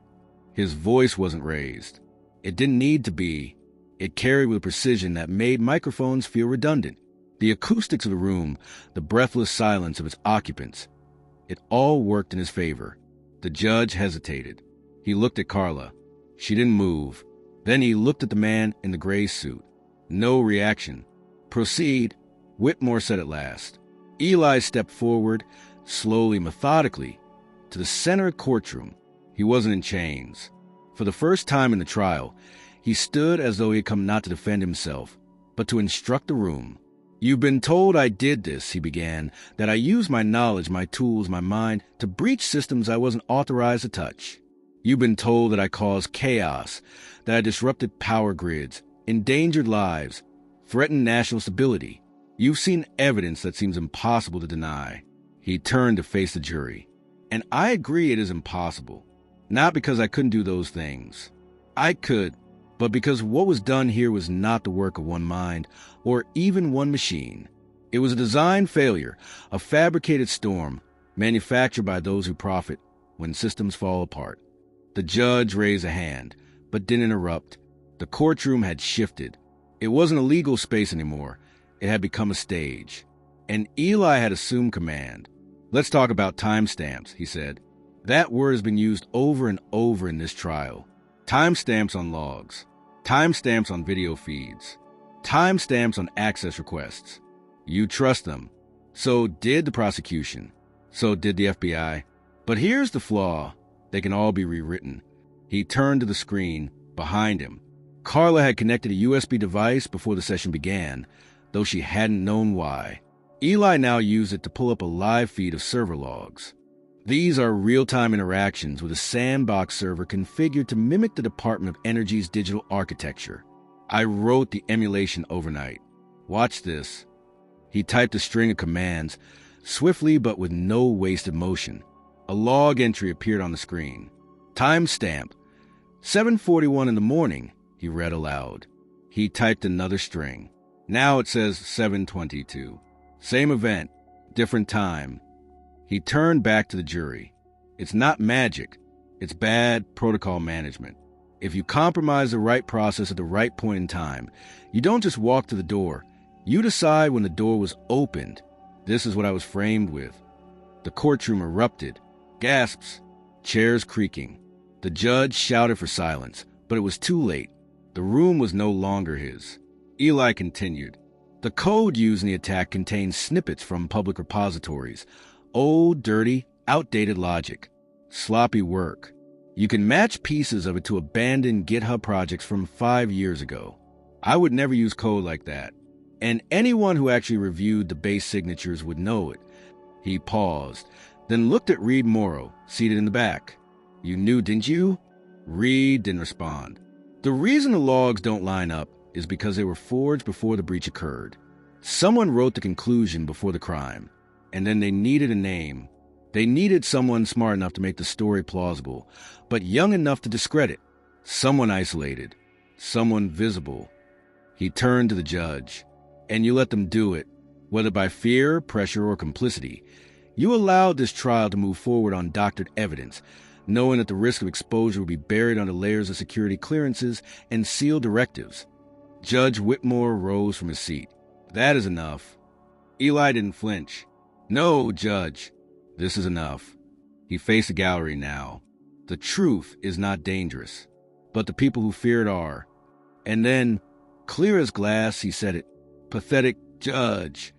His voice wasn't raised. It didn't need to be. It carried with a precision that made microphones feel redundant. The acoustics of the room, the breathless silence of its occupants, it all worked in his favor. The judge hesitated. He looked at Carla. She didn't move. Then he looked at the man in the gray suit. No reaction. "Proceed," Whitmore said at last. Eli stepped forward, slowly, methodically, to the center of the courtroom. He wasn't in chains. For the first time in the trial, he stood as though he had come not to defend himself, but to instruct the room. "You've been told I did this," he began, "that I used my knowledge, my tools, my mind to breach systems I wasn't authorized to touch. You've been told that I caused chaos, that I disrupted power grids, endangered lives, threatened national stability. You've seen evidence that seems impossible to deny." He turned to face the jury. "And I agree it is impossible. Not because I couldn't do those things. I could, but because what was done here was not the work of one mind or even one machine. It was a design failure, a fabricated storm, manufactured by those who profit when systems fall apart." The judge raised a hand, but didn't interrupt. The courtroom had shifted. It wasn't a legal space anymore. It had become a stage. And Eli had assumed command. "Let's talk about timestamps," he said. "That word has been used over and over in this trial. Timestamps on logs. Timestamps on video feeds. Timestamps on access requests. You trust them. So did the prosecution. So did the FBI. But here's the flaw. They can all be rewritten." He turned to the screen behind him. Carla had connected a USB device before the session began, though she hadn't known why. Eli now used it to pull up a live feed of server logs. These are real-time interactions with a sandbox server configured to mimic the Department of Energy's digital architecture. "I wrote the emulation overnight. Watch this." He typed a string of commands, swiftly but with no wasted motion. A log entry appeared on the screen. "Timestamp. 7:41 in the morning," he read aloud. He typed another string. Now it says 7:22. Same event, different time. He turned back to the jury. "It's not magic. It's bad protocol management. If you compromise the right process at the right point in time, you don't just walk to the door. You decide when the door was opened. This is what I was framed with." The courtroom erupted. Gasps. Chairs creaking. The judge shouted for silence, but it was too late. The room was no longer his. Eli continued. "The code used in the attack contains snippets from public repositories. Old, dirty, outdated logic. Sloppy work. You can match pieces of it to abandoned GitHub projects from 5 years ago. I would never use code like that. And anyone who actually reviewed the base signatures would know it." He paused, then looked at Reed Morrow, seated in the back. "You knew, didn't you?" Reed didn't respond. "The reason the logs don't line up is because they were forged before the breach occurred. Someone wrote the conclusion before the crime, and then they needed a name. They needed someone smart enough to make the story plausible, but young enough to discredit. Someone isolated. Someone visible. He turned to the judge. And you let them do it, whether by fear, pressure, or complicity. You allowed this trial to move forward on doctored evidence, knowing that the risk of exposure would be buried under layers of security clearances and sealed directives. Judge Whitmore rose from his seat. That is enough. Eli didn't flinch. No, Judge. This is enough. He faced the gallery now. The truth is not dangerous, but the people who fear it are. And then, clear as glass, he said it. Pathetic Judge.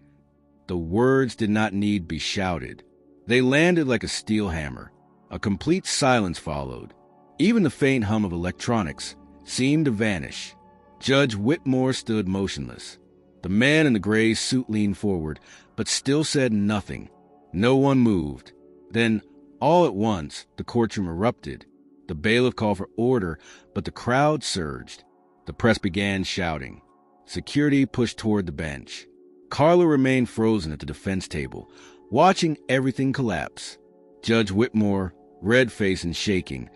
The words did not need be shouted. They landed like a steel hammer. A complete silence followed. Even the faint hum of electronics seemed to vanish. Judge Whitmore stood motionless. The man in the gray suit leaned forward, but still said nothing. No one moved. Then, all at once, the courtroom erupted. The bailiff called for order, but the crowd surged. The press began shouting. Security pushed toward the bench. Carla remained frozen at the defense table, watching everything collapse. Judge Whitmore, red-faced and shaking,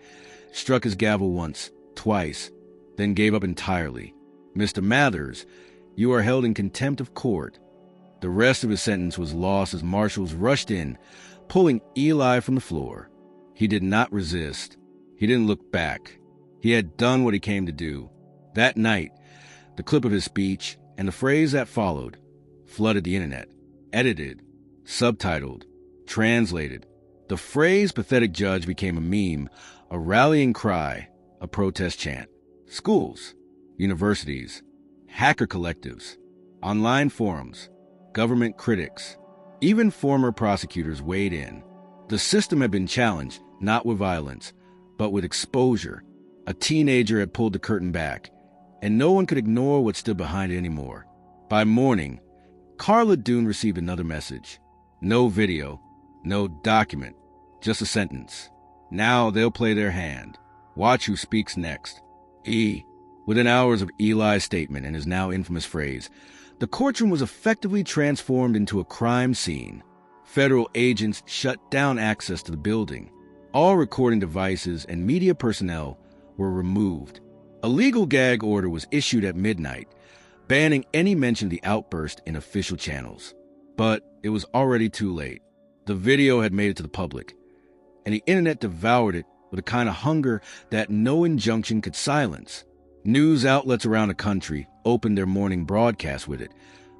struck his gavel once, twice, then gave up entirely. Mr. Mathers, you are held in contempt of court. The rest of his sentence was lost as marshals rushed in, pulling Eli from the floor. He did not resist. He didn't look back. He had done what he came to do. That night, the clip of his speech and the phrase that followed flooded the internet, edited, subtitled, translated. The phrase pathetic judge became a meme, a rallying cry, a protest chant. Schools, universities, hacker collectives, online forums, government critics, even former prosecutors weighed in. The system had been challenged, not with violence, but with exposure. A teenager had pulled the curtain back, and no one could ignore what stood behind it anymore. By morning, Carla Dune received another message. No video, no document, just a sentence. Now they'll play their hand. Watch who speaks next. Within hours of Eli's statement and his now infamous phrase, the courtroom was effectively transformed into a crime scene. Federal agents shut down access to the building. All recording devices and media personnel were removed. A legal gag order was issued at midnight, banning any mention of the outburst in official channels. But it was already too late. The video had made it to the public, and the internet devoured it with a kind of hunger that no injunction could silence. News outlets around the country opened their morning broadcast with it,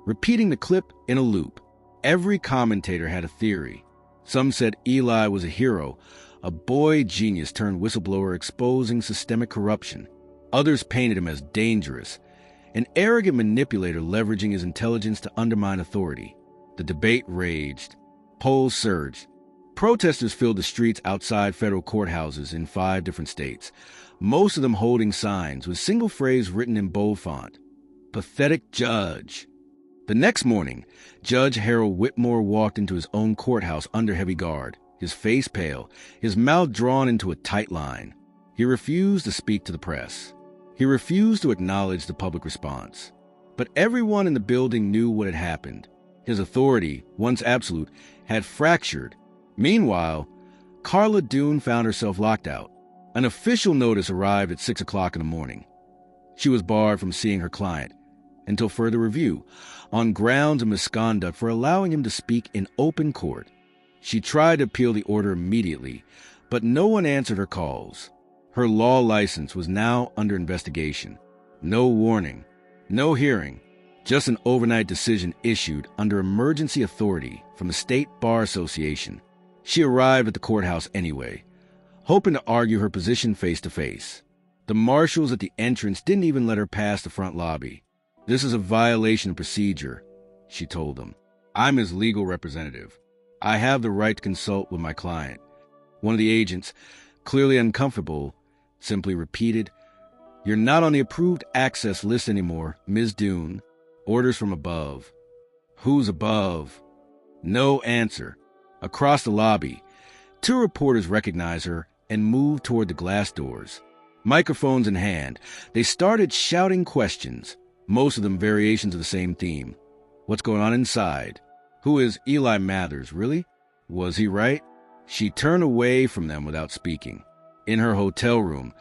repeating the clip in a loop. Every commentator had a theory. Some said Eli was a hero, a boy genius turned whistleblower exposing systemic corruption. Others painted him as dangerous, an arrogant manipulator leveraging his intelligence to undermine authority. The debate raged. Polls surged. Protesters filled the streets outside federal courthouses in 5 different states, most of them holding signs with single phrase written in bold font. Pathetic Judge. The next morning, Judge Harold Whitmore walked into his own courthouse under heavy guard, his face pale, his mouth drawn into a tight line. He refused to speak to the press. He refused to acknowledge the public response. But everyone in the building knew what had happened. His authority, once absolute, had fractured. Meanwhile, Carla Dune found herself locked out. An official notice arrived at 6 o'clock in the morning. She was barred from seeing her client until further review, on grounds of misconduct for allowing him to speak in open court. She tried to appeal the order immediately, but no one answered her calls. Her law license was now under investigation. No warning, no hearing, just an overnight decision issued under emergency authority from the State Bar Association. She arrived at the courthouse anyway, hoping to argue her position face to face. The marshals at the entrance didn't even let her pass the front lobby. This is a violation of procedure, she told them. I'm his legal representative. I have the right to consult with my client. One of the agents, clearly uncomfortable, simply repeated, "You're not on the approved access list anymore, Ms. Dune. Orders from above." Who's above? No answer. Across the lobby, 2 reporters recognized her and moved toward the glass doors. Microphones in hand, they started shouting questions, most of them variations of the same theme. What's going on inside? Who is Eli Mathers, really? Was he right? She turned away from them without speaking. In her hotel room,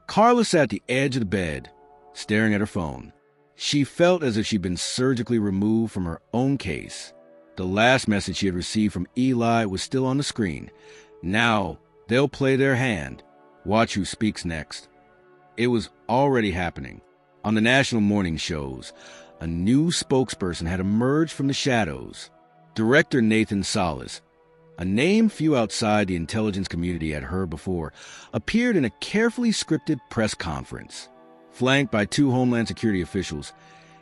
Carla sat at the edge of the bed, staring at her phone. She felt as if she'd been surgically removed from her own case. The last message she had received from Eli was still on the screen. Now, they'll play their hand. Watch who speaks next. It was already happening. On the national morning shows, a new spokesperson had emerged from the shadows. Director Nathan Solis, a name few outside the intelligence community had heard before, appeared in a carefully scripted press conference. Flanked by two Homeland Security officials,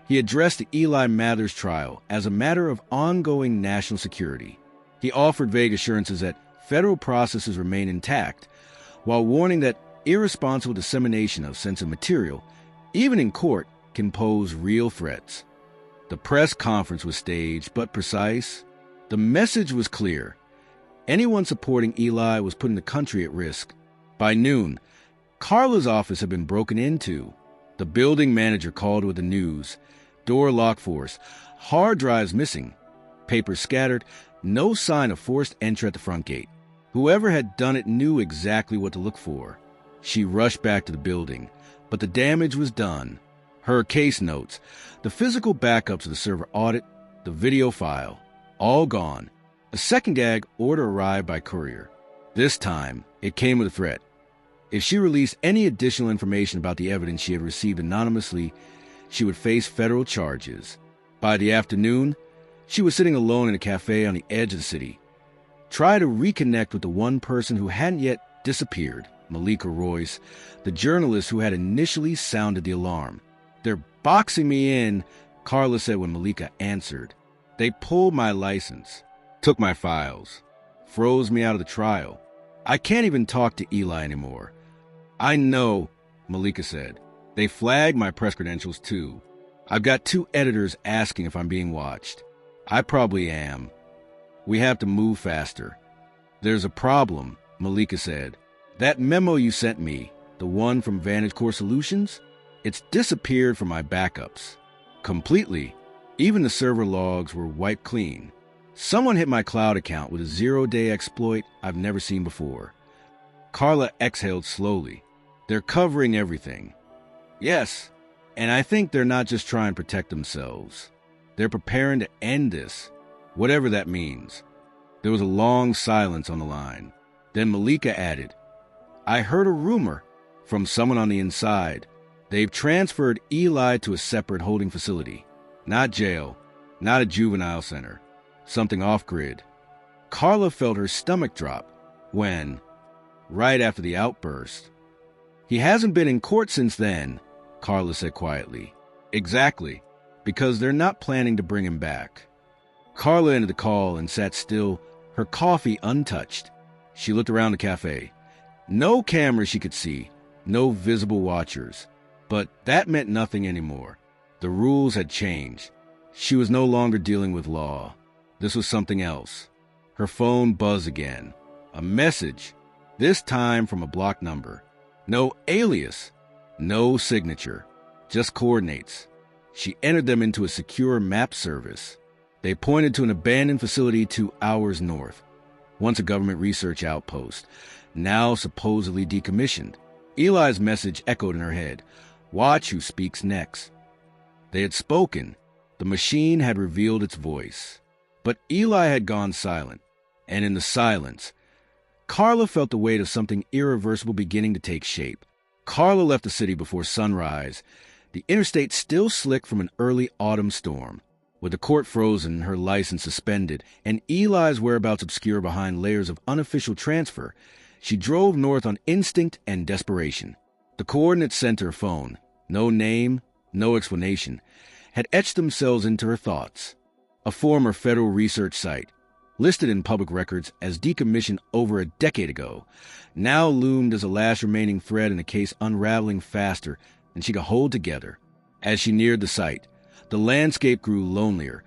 he addressed the Eli Mathers trial as a matter of ongoing national security. He offered vague assurances that federal processes remain intact, while warning that irresponsible dissemination of sensitive material, even in court, can pose real threats. The press conference was staged but precise. The message was clear. Anyone supporting Eli was putting the country at risk. By noon, Carla's office had been broken into. The building manager called with the news. Door lock forced, hard drives missing, papers scattered, no sign of forced entry at the front gate. Whoever had done it knew exactly what to look for. She rushed back to the building, but the damage was done. Her case notes, the physical backups of the server audit, the video file, all gone. A second gag order arrived by courier. This time, it came with a threat. If she released any additional information about the evidence she had received anonymously, she would face federal charges. By the afternoon, she was sitting alone in a cafe on the edge of the city. Try to reconnect with the one person who hadn't yet disappeared, Malika Royce, the journalist who had initially sounded the alarm. "They're boxing me in," Carla said when Malika answered. "They pulled my license, took my files, froze me out of the trial. I can't even talk to Eli anymore." "I know," Malika said. "They flagged my press credentials too. I've got 2 editors asking if I'm being watched. I probably am. We have to move faster." "There's a problem," Malika said. "That memo you sent me, the one from Vantage Core Solutions, it's disappeared from my backups. Completely. Even the server logs were wiped clean. Someone hit my cloud account with a 0-day exploit I've never seen before." Carla exhaled slowly. "They're covering everything." "Yes, and I think they're not just trying to protect themselves. They're preparing to end this, whatever that means." There was a long silence on the line. Then Malika added, "I heard a rumor from someone on the inside. They've transferred Eli to a separate holding facility. Not jail, not a juvenile center. Something off-grid." Carla felt her stomach drop when, right after the outburst, "He hasn't been in court since then," Carla said quietly. "Exactly, because they're not planning to bring him back." Carla ended the call and sat still, her coffee untouched. She looked around the cafe. No cameras she could see, no visible watchers. But that meant nothing anymore. The rules had changed. She was no longer dealing with law. This was something else. Her phone buzzed again. A message, this time from a blocked number. No alias, no signature, just coordinates. She entered them into a secure map service. They pointed to an abandoned facility 2 hours north, once a government research outpost, now supposedly decommissioned. Eli's message echoed in her head. Watch who speaks next. They had spoken. The machine had revealed its voice. But Eli had gone silent, and in the silence, Carla felt the weight of something irreversible beginning to take shape. Carla left the city before sunrise, the interstate still slick from an early autumn storm. With the court frozen, her license suspended, and Eli's whereabouts obscure behind layers of unofficial transfer, she drove north on instinct and desperation. The coordinates sent to her phone, no name, no explanation, had etched themselves into her thoughts. A former federal research site, listed in public records as decommissioned over a decade ago, now loomed as a last remaining thread in a case unraveling faster than she could hold together. As she neared the site, the landscape grew lonelier.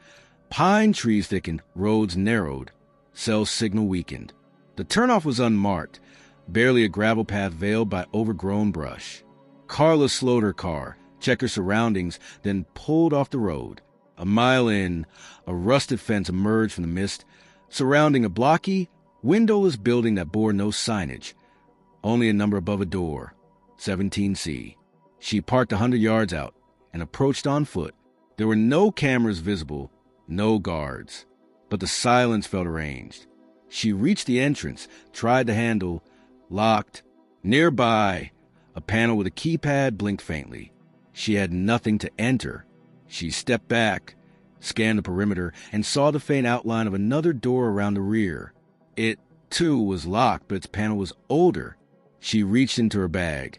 Pine trees thickened, roads narrowed, cell signal weakened. The turnoff was unmarked, barely a gravel path veiled by overgrown brush. Carla slowed her car, checked her surroundings, then pulled off the road. A mile in, a rusted fence emerged from the mist, surrounding a blocky, windowless building that bore no signage, only a number above a door. 17C. She parked 100 yards out and approached on foot. There were no cameras visible, no guards, but the silence felt arranged. She reached the entrance, tried the handle, locked. Nearby, a panel with a keypad blinked faintly. She had nothing to enter. She stepped back, scanned the perimeter, and saw the faint outline of another door around the rear. It, too, was locked, but its panel was older. She reached into her bag,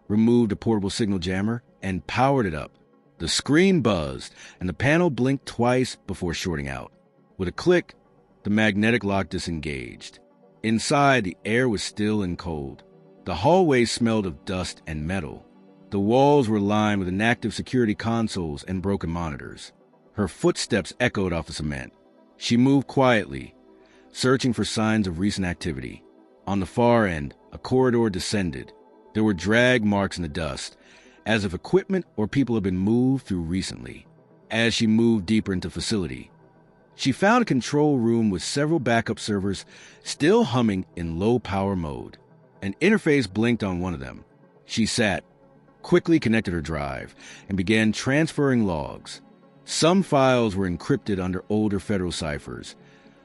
removed a portable signal jammer, and powered it up. The screen buzzed, and the panel blinked twice before shorting out. With a click, the magnetic lock disengaged. Inside, the air was still and cold. The hallway smelled of dust and metal. The walls were lined with inactive security consoles and broken monitors. Her footsteps echoed off the cement. She moved quietly, searching for signs of recent activity. On the far end, a corridor descended. There were drag marks in the dust, as if equipment or people had been moved through recently. As she moved deeper into the facility, she found a control room with several backup servers still humming in low-power mode. An interface blinked on one of them. She sat, quickly connected her drive, and began transferring logs. Some files were encrypted under older federal ciphers,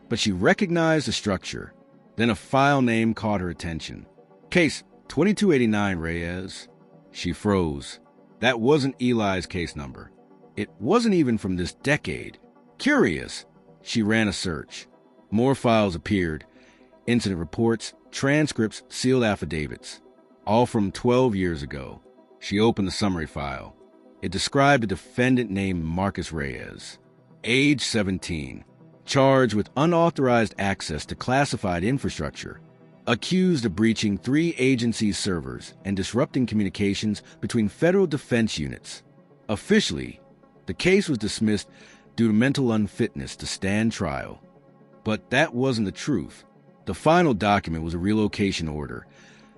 but she recognized the structure. Then a file name caught her attention. Case 2289, Reyes. She froze. That wasn't Eli's case number. It wasn't even from this decade. Curious, she ran a search. More files appeared. Incident reports, transcripts, sealed affidavits. All from 12 years ago. She opened the summary file. It described a defendant named Marcus Reyes, age 17, charged with unauthorized access to classified infrastructure, accused of breaching 3 agency servers and disrupting communications between federal defense units. Officially, the case was dismissed due to mental unfitness to stand trial. But that wasn't the truth. The final document was a relocation order,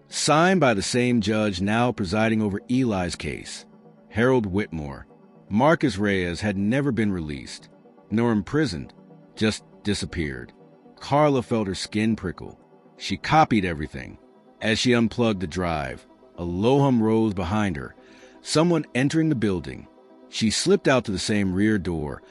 signed by the same judge now presiding over Eli's case, Harold Whitmore. Marcus Reyes had never been released, nor imprisoned, just disappeared. Carla felt her skin prickle. She copied everything. As she unplugged the drive, a low hum rose behind her, someone entering the building. She slipped out to the same rear door,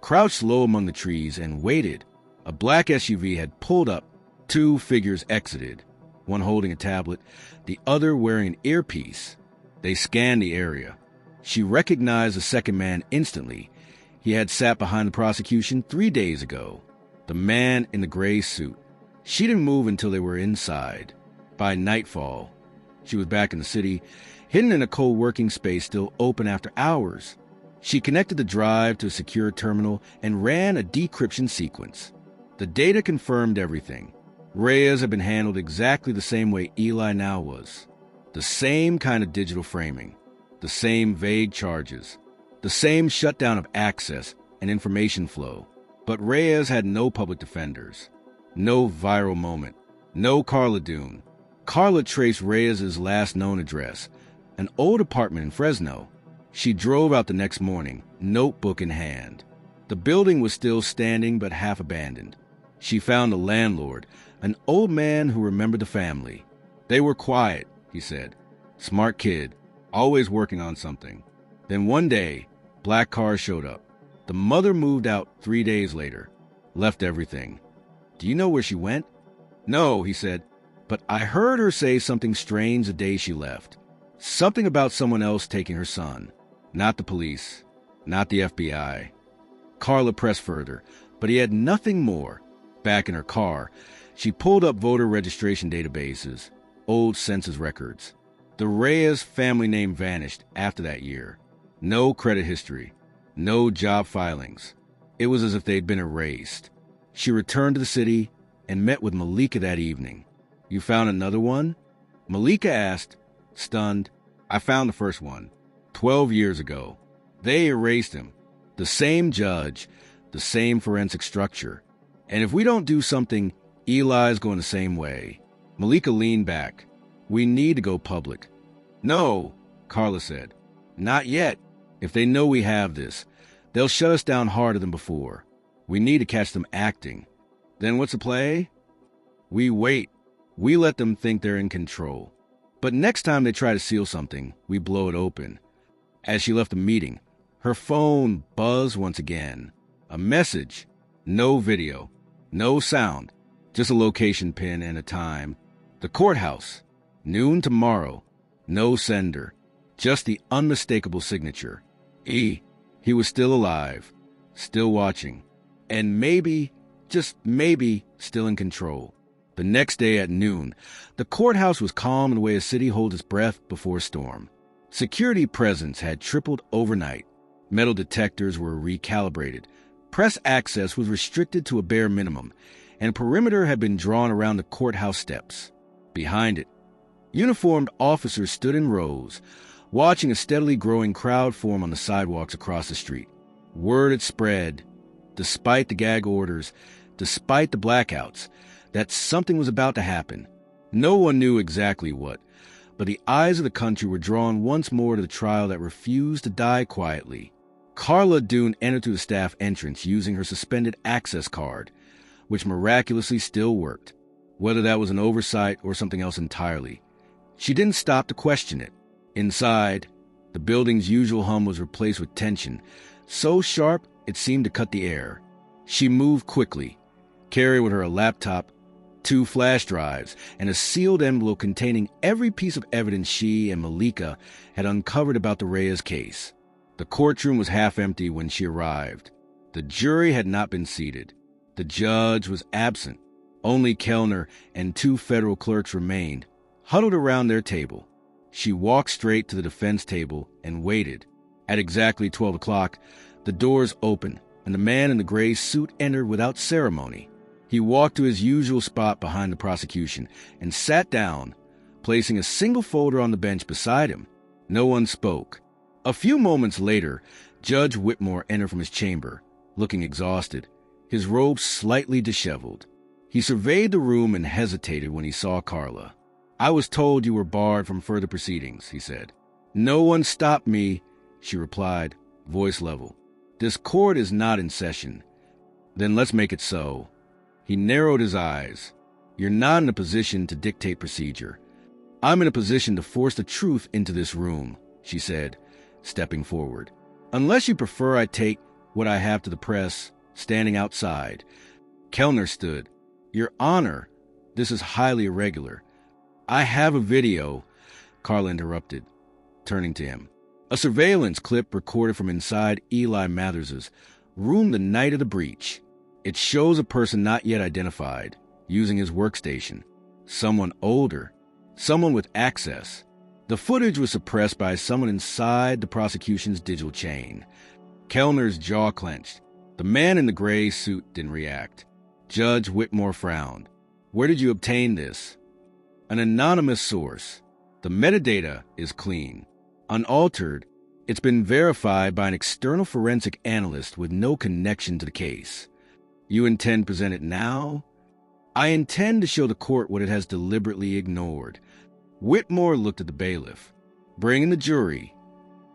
crouched low among the trees, and waited. A black SUV had pulled up. 2 figures exited, one holding a tablet, the other wearing an earpiece. They scanned the area. She recognized the second man instantly. He had sat behind the prosecution 3 days ago, the man in the gray suit. She didn't move until they were inside. By nightfall, she was back in the city, hidden in a co-working space still open after hours. She connected the drive to a secure terminal and ran a decryption sequence. The data confirmed everything. Reyes had been handled exactly the same way Eli now was. The same kind of digital framing, the same vague charges, the same shutdown of access and information flow. But Reyes had no public defenders, no viral moment, no Carla Dune. Carla traced Reyes' last known address, an old apartment in Fresno. She drove out the next morning, notebook in hand. The building was still standing but half abandoned. She found the landlord, an old man who remembered the family. They were quiet, he said. Smart kid, always working on something. Then one day, black cars showed up. The mother moved out 3 days later, left everything. Do you know where she went? No, he said, but I heard her say something strange the day she left. Something about someone else taking her son. Not the police, not the FBI. Carla pressed further, but he had nothing more. Back in her car, she pulled up voter registration databases, old census records. The Reyes family name vanished after that year. No credit history, no job filings. It was as if they'd been erased. She returned to the city and met with Malika that evening. You found another one? Malika asked, stunned. I found the first one, 12 years ago. They erased him. The same judge, the same forensic structure. And if we don't do something, Eli's going the same way. Malika leaned back. We need to go public. No, Carla said. Not yet. If they know we have this, they'll shut us down harder than before. We need to catch them acting. Then what's the play? We wait. We let them think they're in control. But next time they try to seal something, we blow it open. As she left the meeting, her phone buzzed once again. A message. No video. No sound. Just a location pin and a time. The courthouse. Noon tomorrow. No sender. Just the unmistakable signature. He was still alive. Still watching. And maybe, just maybe, still in control. The next day at noon, the courthouse was calm in the way a city holds its breath before a storm. Security presence had tripled overnight. Metal detectors were recalibrated. Press access was restricted to a bare minimum, and a perimeter had been drawn around the courthouse steps. Behind it, uniformed officers stood in rows, watching a steadily growing crowd form on the sidewalks across the street. Word had spread, despite the gag orders, despite the blackouts, that something was about to happen. No one knew exactly what, but the eyes of the country were drawn once more to the trial that refused to die quietly. Carla Dune entered through the staff entrance using her suspended access card, which miraculously still worked, whether that was an oversight or something else entirely. She didn't stop to question it. Inside, the building's usual hum was replaced with tension, so sharp it seemed to cut the air. She moved quickly, carrying with her a laptop, 2 flash drives, and a sealed envelope containing every piece of evidence she and Malika had uncovered about the Reyes case. The courtroom was half empty when she arrived. The jury had not been seated. The judge was absent. Only Kellner and 2 federal clerks remained, huddled around their table. She walked straight to the defense table and waited. At exactly 12 o'clock, the doors opened, and the man in the gray suit entered without ceremony. He walked to his usual spot behind the prosecution and sat down, placing a single folder on the bench beside him. No one spoke. A few moments later, Judge Whitmore entered from his chamber, looking exhausted, his robe slightly disheveled. He surveyed the room and hesitated when he saw Carla. "I was told you were barred from further proceedings," he said. "No one stopped me," she replied, voice level. "This court is not in session." "Then let's make it so." He narrowed his eyes. "You're not in a position to dictate procedure. I'm in a position to force the truth into this room," she said, stepping forward. "Unless you prefer I take what I have to the press, standing outside." Kellner stood. "Your Honor, this is highly irregular." "I have a video," Carla interrupted, turning to him. "A surveillance clip recorded from inside Eli Mathers's room the night of the breach. It shows a person not yet identified, using his workstation. Someone older, someone with access. The footage was suppressed by someone inside the prosecution's digital chain." Kellner's jaw clenched. The man in the gray suit didn't react. Judge Whitmore frowned. "Where did you obtain this?" "An anonymous source. The metadata is clean. Unaltered, it's been verified by an external forensic analyst with no connection to the case." "You intend to present it now?" "I intend to show the court what it has deliberately ignored." Whitmore looked at the bailiff. "Bring in the jury."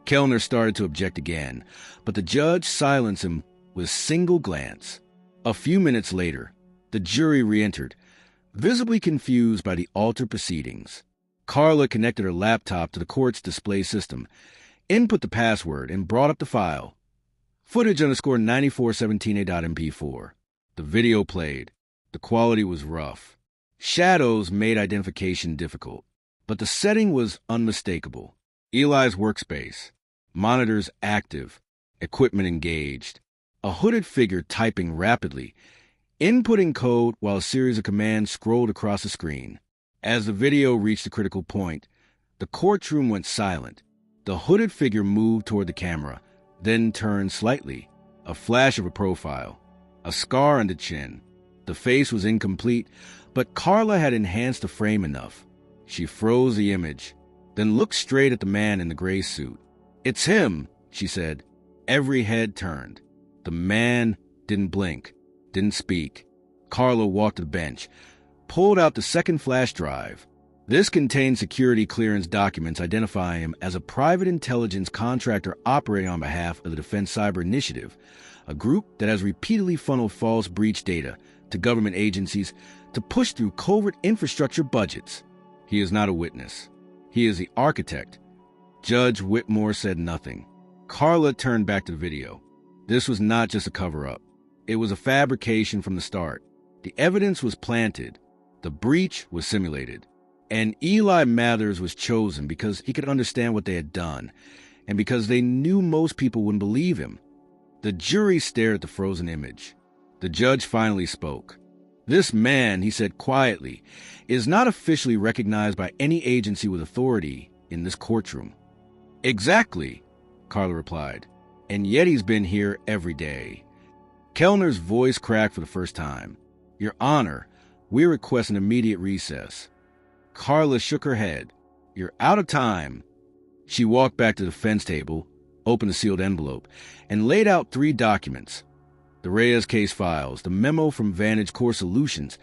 Kellner started to object again, but the judge silenced him with a single glance. A few minutes later, the jury re-entered, visibly confused by the altered proceedings. Carla connected her laptop to the court's display system, input the password, and brought up the file. Footage _9417a.mp4. The video played. The quality was rough. Shadows made identification difficult, but the setting was unmistakable. Eli's workspace. Monitors active. Equipment engaged. A hooded figure typing rapidly, inputting code while a series of commands scrolled across the screen. As the video reached a critical point, the courtroom went silent. The hooded figure moved toward the camera, then turned slightly. A flash of a profile. A scar on the chin. The face was incomplete, but Carla had enhanced the frame enough. She froze the image, then looked straight at the man in the gray suit. "It's him," she said. Every head turned. The man didn't blink, didn't speak. Carla walked to the bench, pulled out the second flash drive. This contained security clearance documents identifying him as a private intelligence contractor operating on behalf of the Defense Cyber Initiative, a group that has repeatedly funneled false breach data to government agencies to push through covert infrastructure budgets. He is not a witness. He is the architect. Judge Whitmore said nothing. Carla turned back to the video. This was not just a cover-up. It was a fabrication from the start. The evidence was planted. The breach was simulated. And Eli Mathers was chosen because he could understand what they had done, and because they knew most people wouldn't believe him. The jury stared at the frozen image. The judge finally spoke. "This man," he said quietly, "is not officially recognized by any agency with authority in this courtroom." "Exactly," Carla replied. "And yet he's been here every day." Kellner's voice cracked for the first time. "Your Honor, we request an immediate recess." Carla shook her head. "You're out of time." She walked back to the defense table, opened a sealed envelope, and laid out 3 documents: the Reyes case files, the memo from Vantage Core Solutions,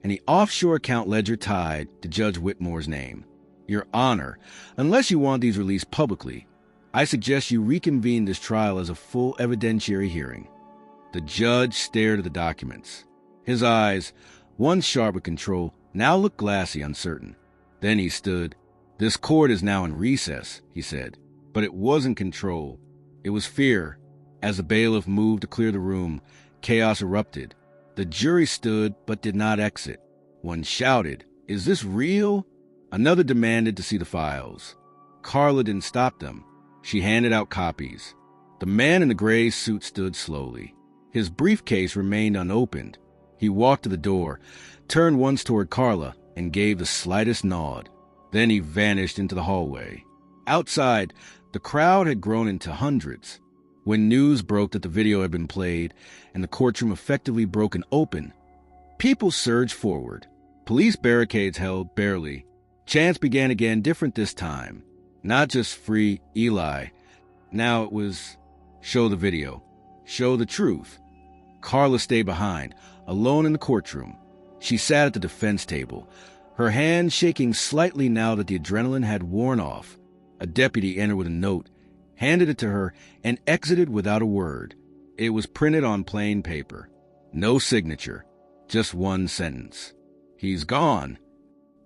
and the offshore account ledger tied to Judge Whitmore's name. "Your Honor, unless you want these released publicly, I suggest you reconvene this trial as a full evidentiary hearing." The judge stared at the documents. His eyes, once sharp with control, now looked glassy, uncertain. Then he stood. "This court is now in recess," he said. But it wasn't control. It was fear. As the bailiff moved to clear the room, chaos erupted. The jury stood but did not exit. One shouted, "Is this real?" Another demanded to see the files. Carla didn't stop them. She handed out copies. The man in the gray suit stood slowly. His briefcase remained unopened. He walked to the door, turned once toward Carla, and gave the slightest nod. Then he vanished into the hallway. Outside, the crowd had grown into hundreds. When news broke that the video had been played and the courtroom effectively broken open, people surged forward. Police barricades held barely. Chants began again, different this time. Not just free Eli. Now it was show the video. Show the truth. Carla stayed behind, alone in the courtroom. She sat at the defense table, her hand shaking slightly now that the adrenaline had worn off. A deputy entered with a note, handed it to her, and exited without a word. It was printed on plain paper. No signature, just one sentence. "He's gone."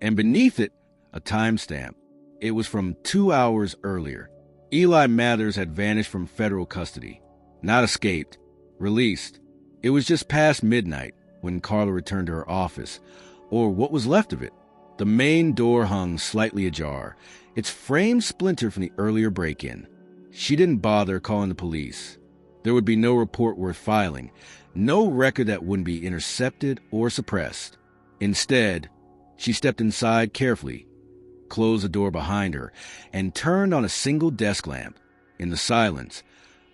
And beneath it, a timestamp. It was from 2 hours earlier. Eli Mathers had vanished from federal custody. Not escaped, released. It was just past midnight when Carla returned to her office, or what was left of it. The main door hung slightly ajar, its frame splintered from the earlier break-in. She didn't bother calling the police. There would be no report worth filing, no record that wouldn't be intercepted or suppressed. Instead, she stepped inside carefully, closed the door behind her, and turned on a single desk lamp. In the silence,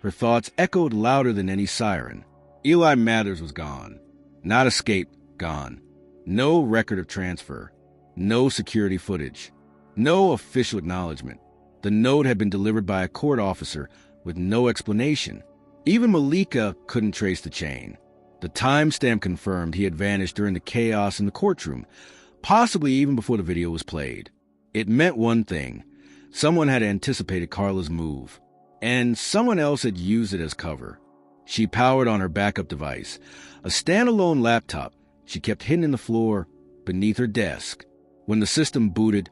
her thoughts echoed louder than any siren. Eli Mathers was gone. Not escaped, gone. No record of transfer. No security footage. No official acknowledgement. The note had been delivered by a court officer with no explanation. Even Malika couldn't trace the chain. The timestamp confirmed he had vanished during the chaos in the courtroom, possibly even before the video was played. It meant one thing. Someone had anticipated Carla's move, and someone else had used it as cover. She powered on her backup device, a standalone laptop she kept hidden in the floor beneath her desk. When the system booted,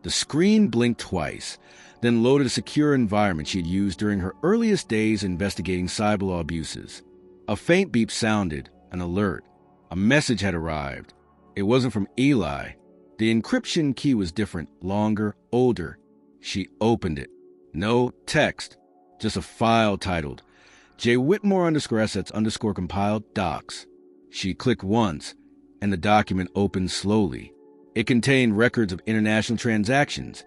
the screen blinked twice, then loaded a secure environment she'd used during her earliest days investigating cyber law abuses. A faint beep sounded, an alert. A message had arrived. It wasn't from Eli. The encryption key was different, longer, older. She opened it. No text, just a file titled J. Whitmore _assets compiled docs. She clicked once, and the document opened slowly. It contained records of international transactions,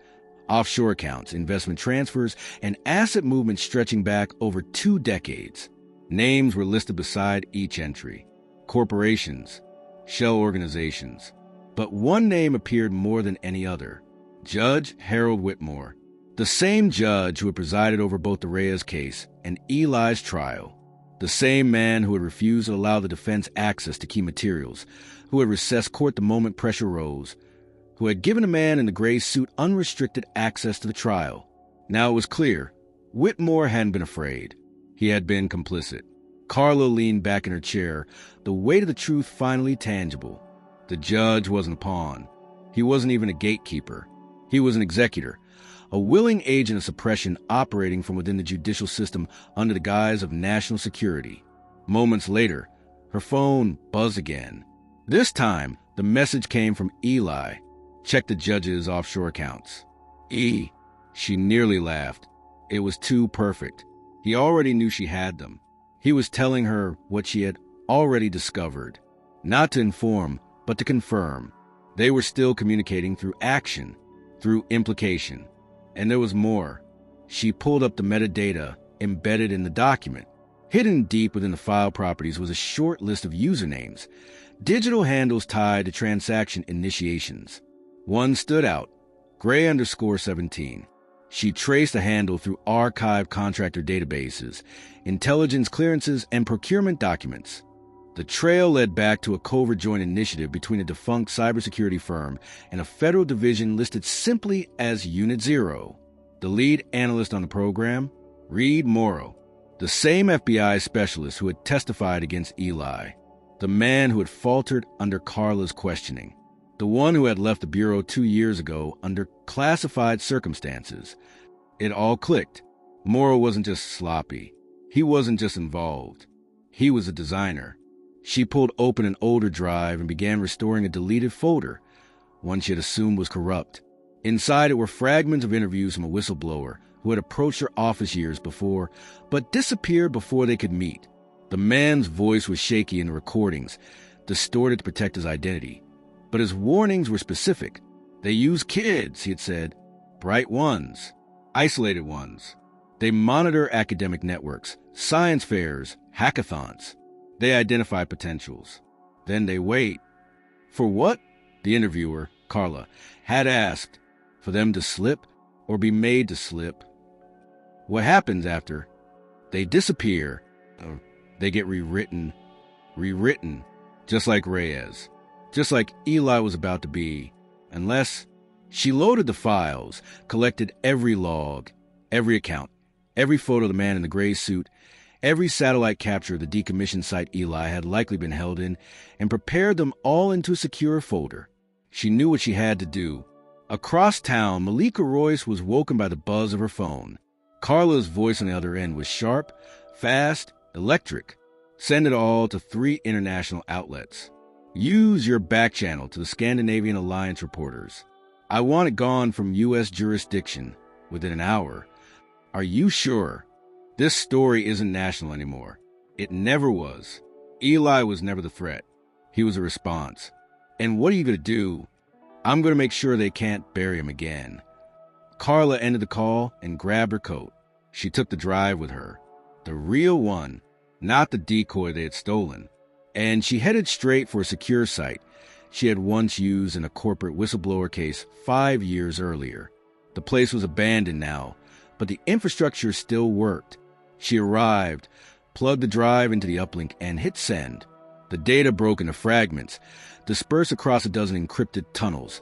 offshore accounts, investment transfers, and asset movements stretching back over 2 decades. Names were listed beside each entry. Corporations, shell organizations. But one name appeared more than any other. Judge Harold Whitmore. The same judge who had presided over both the Reyes case and Eli's trial. The same man who had refused to allow the defense access to key materials, who had recessed court the moment pressure rose, who had given a man in the gray suit unrestricted access to the trial. Now it was clear, Whitmore hadn't been afraid. He had been complicit. Carla leaned back in her chair, the weight of the truth finally tangible. The judge wasn't a pawn. He wasn't even a gatekeeper. He was an executor, a willing agent of suppression operating from within the judicial system under the guise of national security. Moments later, her phone buzzed again. This time, the message came from Eli. Check the judge's offshore accounts. She nearly laughed. It was too perfect. He already knew she had them. He was telling her what she had already discovered. Not to inform, but to confirm. They were still communicating through action, through implication. And there was more. She pulled up the metadata embedded in the document. Hidden deep within the file properties was a short list of usernames, digital handles tied to transaction initiations. One stood out, Gray_17. She traced the handle through archived contractor databases, intelligence clearances, and procurement documents. The trail led back to a covert joint initiative between a defunct cybersecurity firm and a federal division listed simply as Unit Zero. The lead analyst on the program, Reed Morrow, the same FBI specialist who had testified against Eli, the man who had faltered under Carla's questioning, the one who had left the Bureau 2 years ago under classified circumstances. It all clicked. Morrow wasn't just sloppy. He wasn't just involved. He was a designer. She pulled open an older drive and began restoring a deleted folder, one she had assumed was corrupt. Inside it were fragments of interviews from a whistleblower who had approached her office years before, but disappeared before they could meet. The man's voice was shaky in the recordings, distorted to protect his identity. But his warnings were specific. They use kids, he had said. Bright ones. Isolated ones. They monitor academic networks, science fairs, hackathons. They identify potentials. Then they wait. For what? The interviewer, Carla, had asked. For them to slip or be made to slip. What happens after? They disappear. Or they get rewritten, just like Reyes. Just like Eli was about to be. Unless she loaded the files, collected every log, every account, every photo of the man in the gray suit, every satellite capture of the decommissioned site Eli had likely been held in, and prepared them all into a secure folder. She knew what she had to do. Across town, Malika Royce was woken by the buzz of her phone. Carla's voice on the other end was sharp, fast, electric. Send it all to 3 international outlets. Use your back channel to the Scandinavian Alliance reporters. I want it gone from U.S. jurisdiction within an hour. Are you sure? This story isn't national anymore. It never was. Eli was never the threat. He was a response. And what are you going to do? I'm going to make sure they can't bury him again. Carla ended the call and grabbed her coat. She took the drive with her. The real one, not the decoy they had stolen. And she headed straight for a secure site she had once used in a corporate whistleblower case 5 years earlier. The place was abandoned now, but the infrastructure still worked. She arrived, plugged the drive into the uplink, and hit send. The data broke into fragments, dispersed across a dozen encrypted tunnels.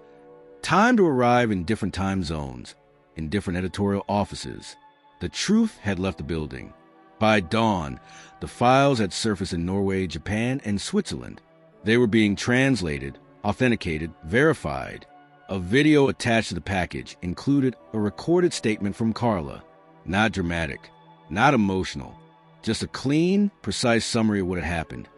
Time to arrive in different time zones, in different editorial offices. The truth had left the building. By dawn, the files had surfaced in Norway, Japan, and Switzerland. They were being translated, authenticated, verified. A video attached to the package included a recorded statement from Carla. Not dramatic, not emotional, just a clean, precise summary of what had happened.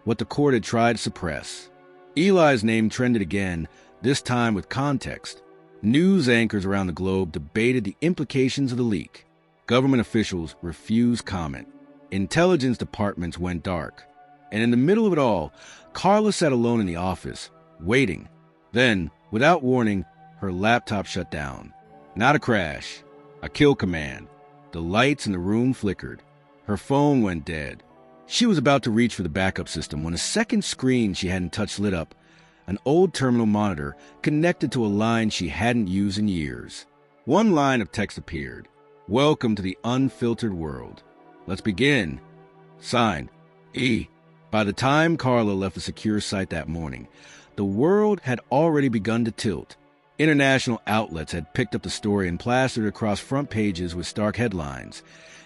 What the court had tried to suppress. Eli's name trended again, this time with context. News anchors around the globe debated the implications of the leak. Government officials refused comment. Intelligence departments went dark. And in the middle of it all, Carla sat alone in the office, waiting. Then, without warning, her laptop shut down. Not a crash, a kill command. The lights in the room flickered. Her phone went dead. She was about to reach for the backup system when a second screen she hadn't touched lit up, an old terminal monitor connected to a line she hadn't used in years. One line of text appeared. Welcome to the unfiltered world. Let's begin. Signed, E. By the time Carla left the secure site that morning, the world had already begun to tilt. International outlets had picked up the story and plastered it across front pages with stark headlines.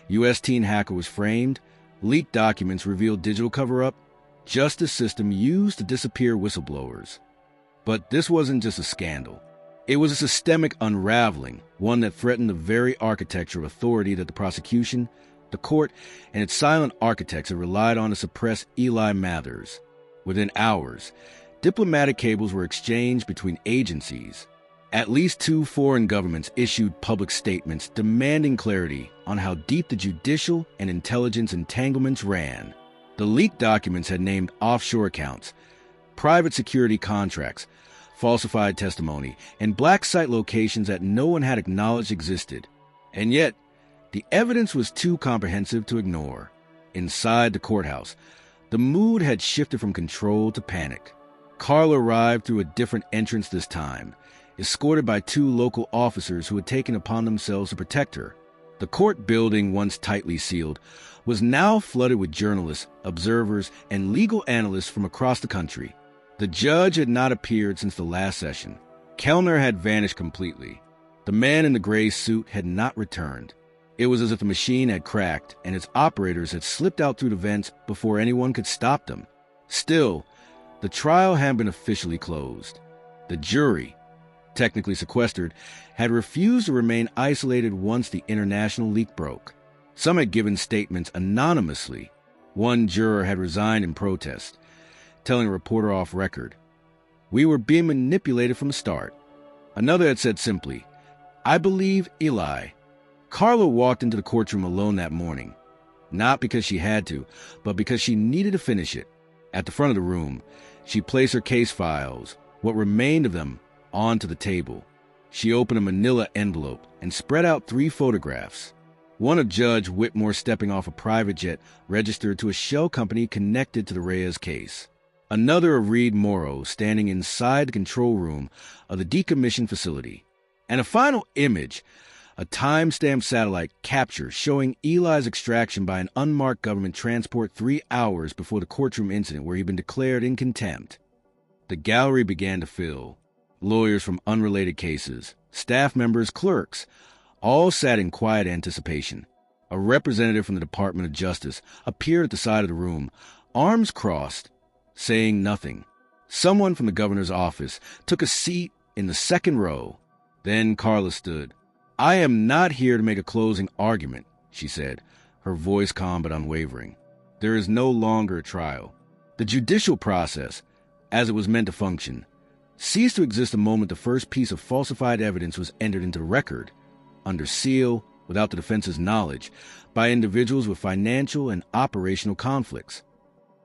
U.S. teen hacker was framed. Leaked documents revealed digital cover-up. Justice system used to disappear whistleblowers. But this wasn't just a scandal. It was a systemic unraveling, one that threatened the very architecture of authority that the prosecution, the court, and its silent architects had relied on to suppress Eli Mathers. Within hours, diplomatic cables were exchanged between agencies. At least 2 foreign governments issued public statements demanding clarity on how deep the judicial and intelligence entanglements ran. The leaked documents had named offshore accounts, private security contracts, falsified testimony, and black site locations that no one had acknowledged existed. And yet, the evidence was too comprehensive to ignore. Inside the courthouse, the mood had shifted from control to panic. Carla arrived through a different entrance this time, escorted by 2 local officers who had taken upon themselves to protect her. The court building, once tightly sealed, was now flooded with journalists, observers, and legal analysts from across the country. The judge had not appeared since the last session. Kellner had vanished completely. The man in the gray suit had not returned. It was as if the machine had cracked and its operators had slipped out through the vents before anyone could stop them. Still, the trial had been officially closed. The jury, technically sequestered, had refused to remain isolated once the international leak broke. Some had given statements anonymously. One juror had resigned in protest, telling a reporter off record, "We were being manipulated from the start." Another had said simply, "I believe Eli." Carla walked into the courtroom alone that morning, not because she had to, but because she needed to finish it. At the front of the room, she placed her case files, what remained of them, onto the table. She opened a manila envelope and spread out 3 photographs. One of Judge Whitmore stepping off a private jet registered to a shell company connected to the Reyes case. Another of Reed Morrow standing inside the control room of the decommissioned facility. And a final image, a time-stamped satellite capture showing Eli's extraction by an unmarked government transport 3 hours before the courtroom incident where he'd been declared in contempt. The gallery began to fill. Lawyers from unrelated cases, staff members, clerks, all sat in quiet anticipation. A representative from the Department of Justice appeared at the side of the room, arms crossed, saying nothing. Someone from the governor's office took a seat in the second row. Then Carla stood. "I am not here to make a closing argument," she said, her voice calm but unwavering. "There is no longer a trial. The judicial process, as it was meant to function, ceased to exist the moment the first piece of falsified evidence was entered into the record, under seal, without the defense's knowledge, by individuals with financial and operational conflicts."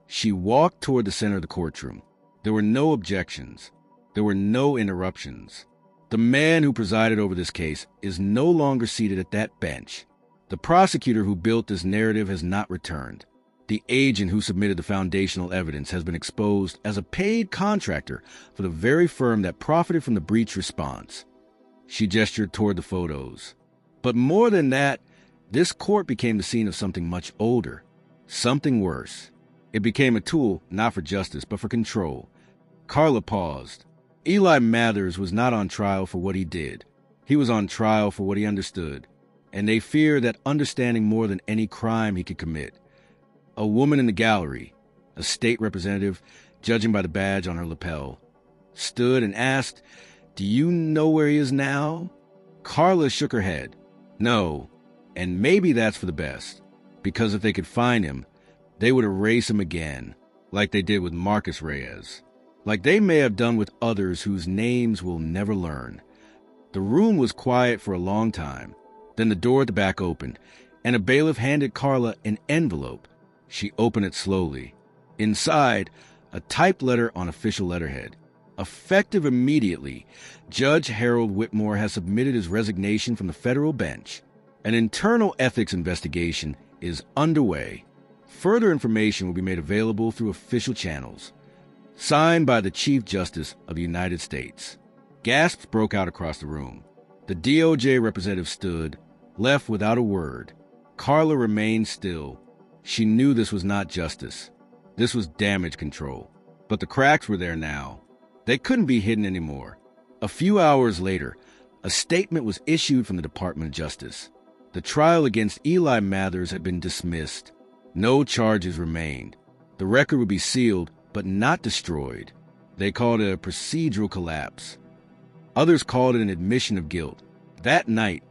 She walked toward the center of the courtroom. There were no objections. There were no interruptions. The man who presided over this case is no longer seated at that bench. The prosecutor who built this narrative has not returned. The agent who submitted the foundational evidence has been exposed as a paid contractor for the very firm that profited from the breach response. She gestured toward the photos. But more than that, this court became the scene of something much older, something worse. It became a tool not for justice, but for control. Carla paused. Eli Mathers was not on trial for what he did. He was on trial for what he understood, and they feared that understanding more than any crime he could commit. A woman in the gallery, a state representative, judging by the badge on her lapel, stood and asked, "Do you know where he is now?" Carla shook her head. No, and maybe that's for the best, because if they could find him, they would erase him again, like they did with Marcus Reyes, like they may have done with others whose names we'll never learn. The room was quiet for a long time. Then the door at the back opened, and a bailiff handed Carla an envelope. She opened it slowly. Inside, a typed letter on official letterhead. Effective immediately, Judge Harold Whitmore has submitted his resignation from the federal bench. An internal ethics investigation is underway. Further information will be made available through official channels. Signed by the Chief Justice of the United States. Gasps broke out across the room. The DOJ representative stood, left without a word. Carla remained still. She knew this was not justice. This was damage control. But the cracks were there now. They couldn't be hidden anymore. A few hours later, a statement was issued from the Department of Justice. The trial against Eli Mathers had been dismissed. No charges remained. The record would be sealed, but not destroyed. They called it a procedural collapse. Others called it an admission of guilt. That night,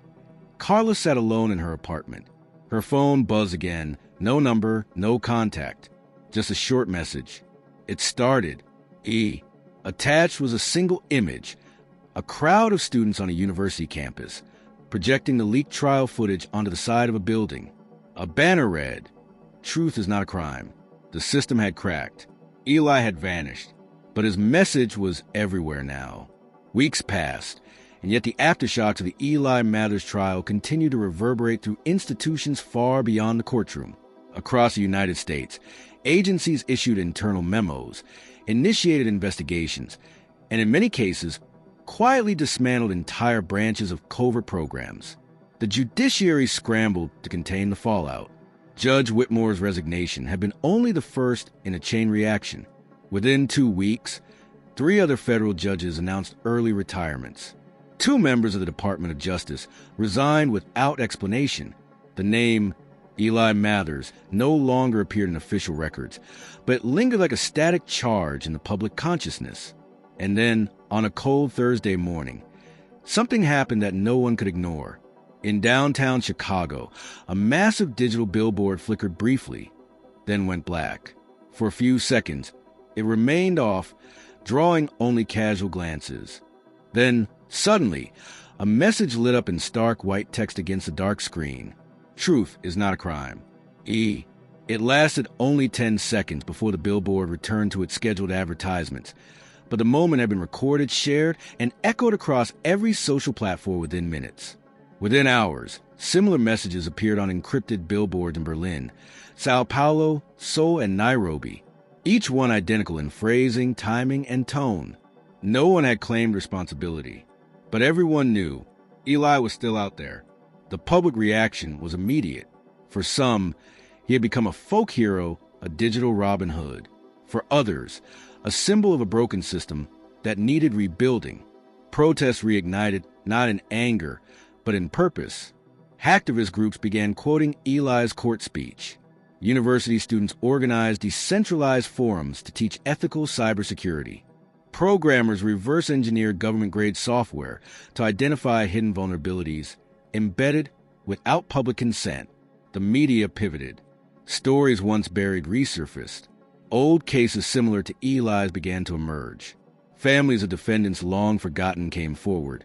Carla sat alone in her apartment. Her phone buzzed again. No number, no contact. Just a short message. It started, E. Attached was a single image. A crowd of students on a university campus, projecting the leaked trial footage onto the side of a building. A banner read, "Truth is not a crime." The system had cracked. Eli had vanished, but his message was everywhere now. Weeks passed, and yet the aftershocks of the Eli Mathers trial continued to reverberate through institutions far beyond the courtroom. Across the United States, agencies issued internal memos, initiated investigations, and in many cases, quietly dismantled entire branches of covert programs. The judiciary scrambled to contain the fallout. Judge Whitmore's resignation had been only the first in a chain reaction. Within 2 weeks, 3 other federal judges announced early retirements. 2 members of the Department of Justice resigned without explanation. The name Eli Mathers no longer appeared in official records, but lingered like a static charge in the public consciousness. And then, on a cold Thursday morning, something happened that no one could ignore. In downtown Chicago, a massive digital billboard flickered briefly, then went black. For a few seconds, it remained off, drawing only casual glances. Then, suddenly, a message lit up in stark white text against the dark screen. Truth is not a crime. E. It lasted only 10 seconds before the billboard returned to its scheduled advertisements, but the moment had been recorded, shared, and echoed across every social platform within minutes. Within hours, similar messages appeared on encrypted billboards in Berlin, Sao Paulo, Seoul, and Nairobi, each one identical in phrasing, timing, and tone. No one had claimed responsibility, but everyone knew Eli was still out there. The public reaction was immediate. For some, he had become a folk hero, a digital Robin Hood. For others, a symbol of a broken system that needed rebuilding. Protests reignited, not in anger, but in purpose. Hacktivist groups began quoting Eli's court speech. University students organized decentralized forums to teach ethical cybersecurity. Programmers reverse-engineered government-grade software to identify hidden vulnerabilities, embedded without public consent. The media pivoted. Stories once buried resurfaced. Old cases similar to Eli's began to emerge. Families of defendants long forgotten came forward,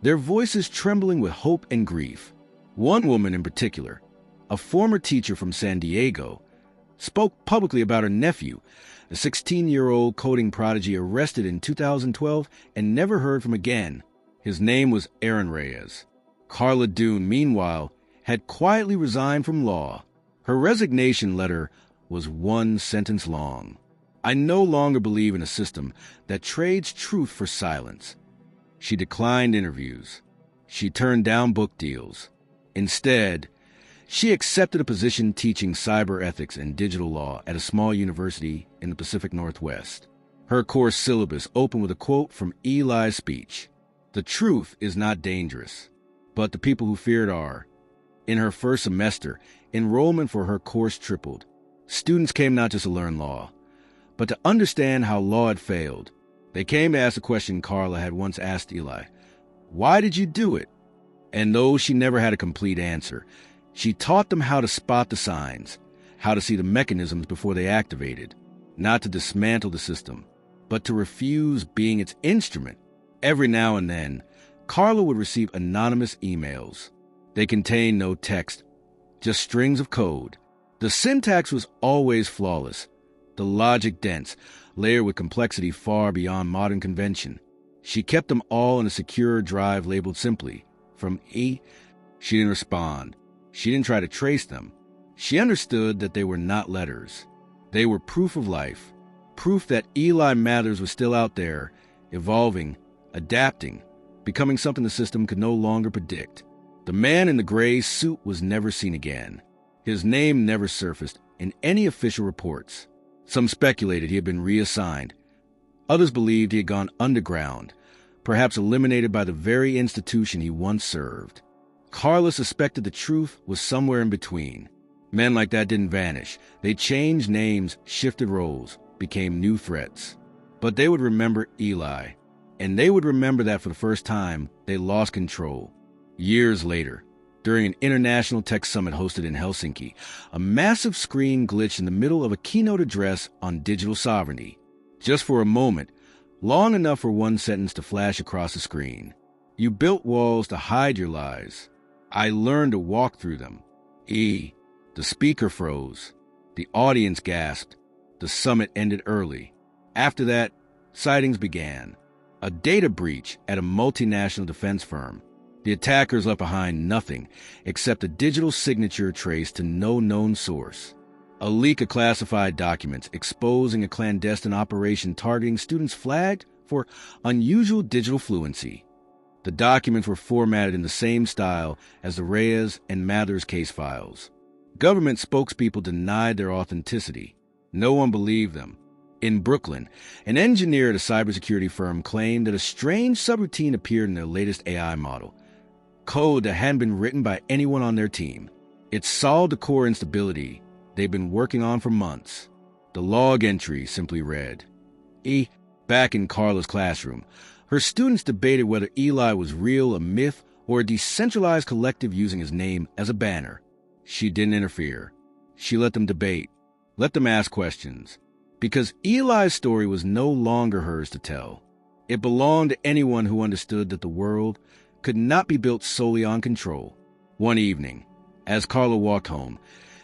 their voices trembling with hope and grief. One woman in particular, a former teacher from San Diego, spoke publicly about her nephew, a 16-year-old coding prodigy arrested in 2012 and never heard from again. His name was Aaron Reyes. Carla Dune, meanwhile, had quietly resigned from law. Her resignation letter was 1 sentence long. I no longer believe in a system that trades truth for silence. She declined interviews. She turned down book deals. Instead, she accepted a position teaching cyber ethics and digital law at a small university in the Pacific Northwest. Her course syllabus opened with a quote from Eli's speech. "The truth is not dangerous, but the people who fear it are." In her first semester, enrollment for her course tripled. Students came not just to learn law, but to understand how law had failed. They came to ask a question Carla had once asked Eli. "Why did you do it?" And though she never had a complete answer, she taught them how to spot the signs, how to see the mechanisms before they activated, not to dismantle the system, but to refuse being its instrument. Every now and then, Carla would receive anonymous emails. They contained no text, just strings of code. The syntax was always flawless, the logic dense, layered with complexity far beyond modern convention. She kept them all in a secure drive labeled simply, from E. She didn't respond. She didn't try to trace them. She understood that they were not letters. They were proof of life, proof that Eli Mathers was still out there, evolving, adapting, becoming something the system could no longer predict. The man in the gray suit was never seen again. His name never surfaced in any official reports. Some speculated he had been reassigned. Others believed he had gone underground, perhaps eliminated by the very institution he once served. Carla suspected the truth was somewhere in between. Men like that didn't vanish. They changed names, shifted roles, became new threats. But they would remember Eli. And they would remember that for the first time, they lost control. Years later, during an international tech summit hosted in Helsinki, a massive screen glitched in the middle of a keynote address on digital sovereignty. Just for a moment, long enough for one sentence to flash across the screen. You built walls to hide your lies. I learned to walk through them. The speaker froze. The audience gasped. The summit ended early. After that, sightings began. A data breach at a multinational defense firm. The attackers left behind nothing except a digital signature traced to no known source. A leak of classified documents exposing a clandestine operation targeting students flagged for unusual digital fluency. The documents were formatted in the same style as the Reyes and Mathers case files. Government spokespeople denied their authenticity. No one believed them. In Brooklyn, an engineer at a cybersecurity firm claimed that a strange subroutine appeared in their latest AI model, code that hadn't been written by anyone on their team. It solved the core instability they'd been working on for months. The log entry simply read, Back in Carla's classroom, her students debated whether Eli was real, a myth, or a decentralized collective using his name as a banner. She didn't interfere. She let them debate, let them ask questions. Because Eli's story was no longer hers to tell. It belonged to anyone who understood that the world could not be built solely on control. One evening, as Carla walked home,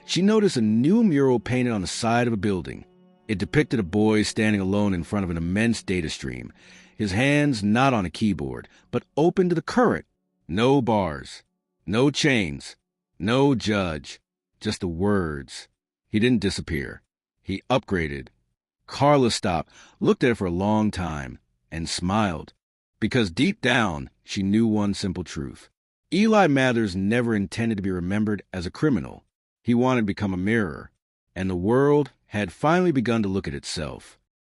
she noticed a new mural painted on the side of a building. It depicted a boy standing alone in front of an immense data stream, his hands not on a keyboard, but open to the current. No bars, no chains, no judge, just the words. He didn't disappear. He upgraded. Carla stopped, looked at it for a long time, and smiled. Because deep down, she knew one simple truth. Eli Mathers never intended to be remembered as a criminal. He wanted to become a mirror. And the world had finally begun to look at itself.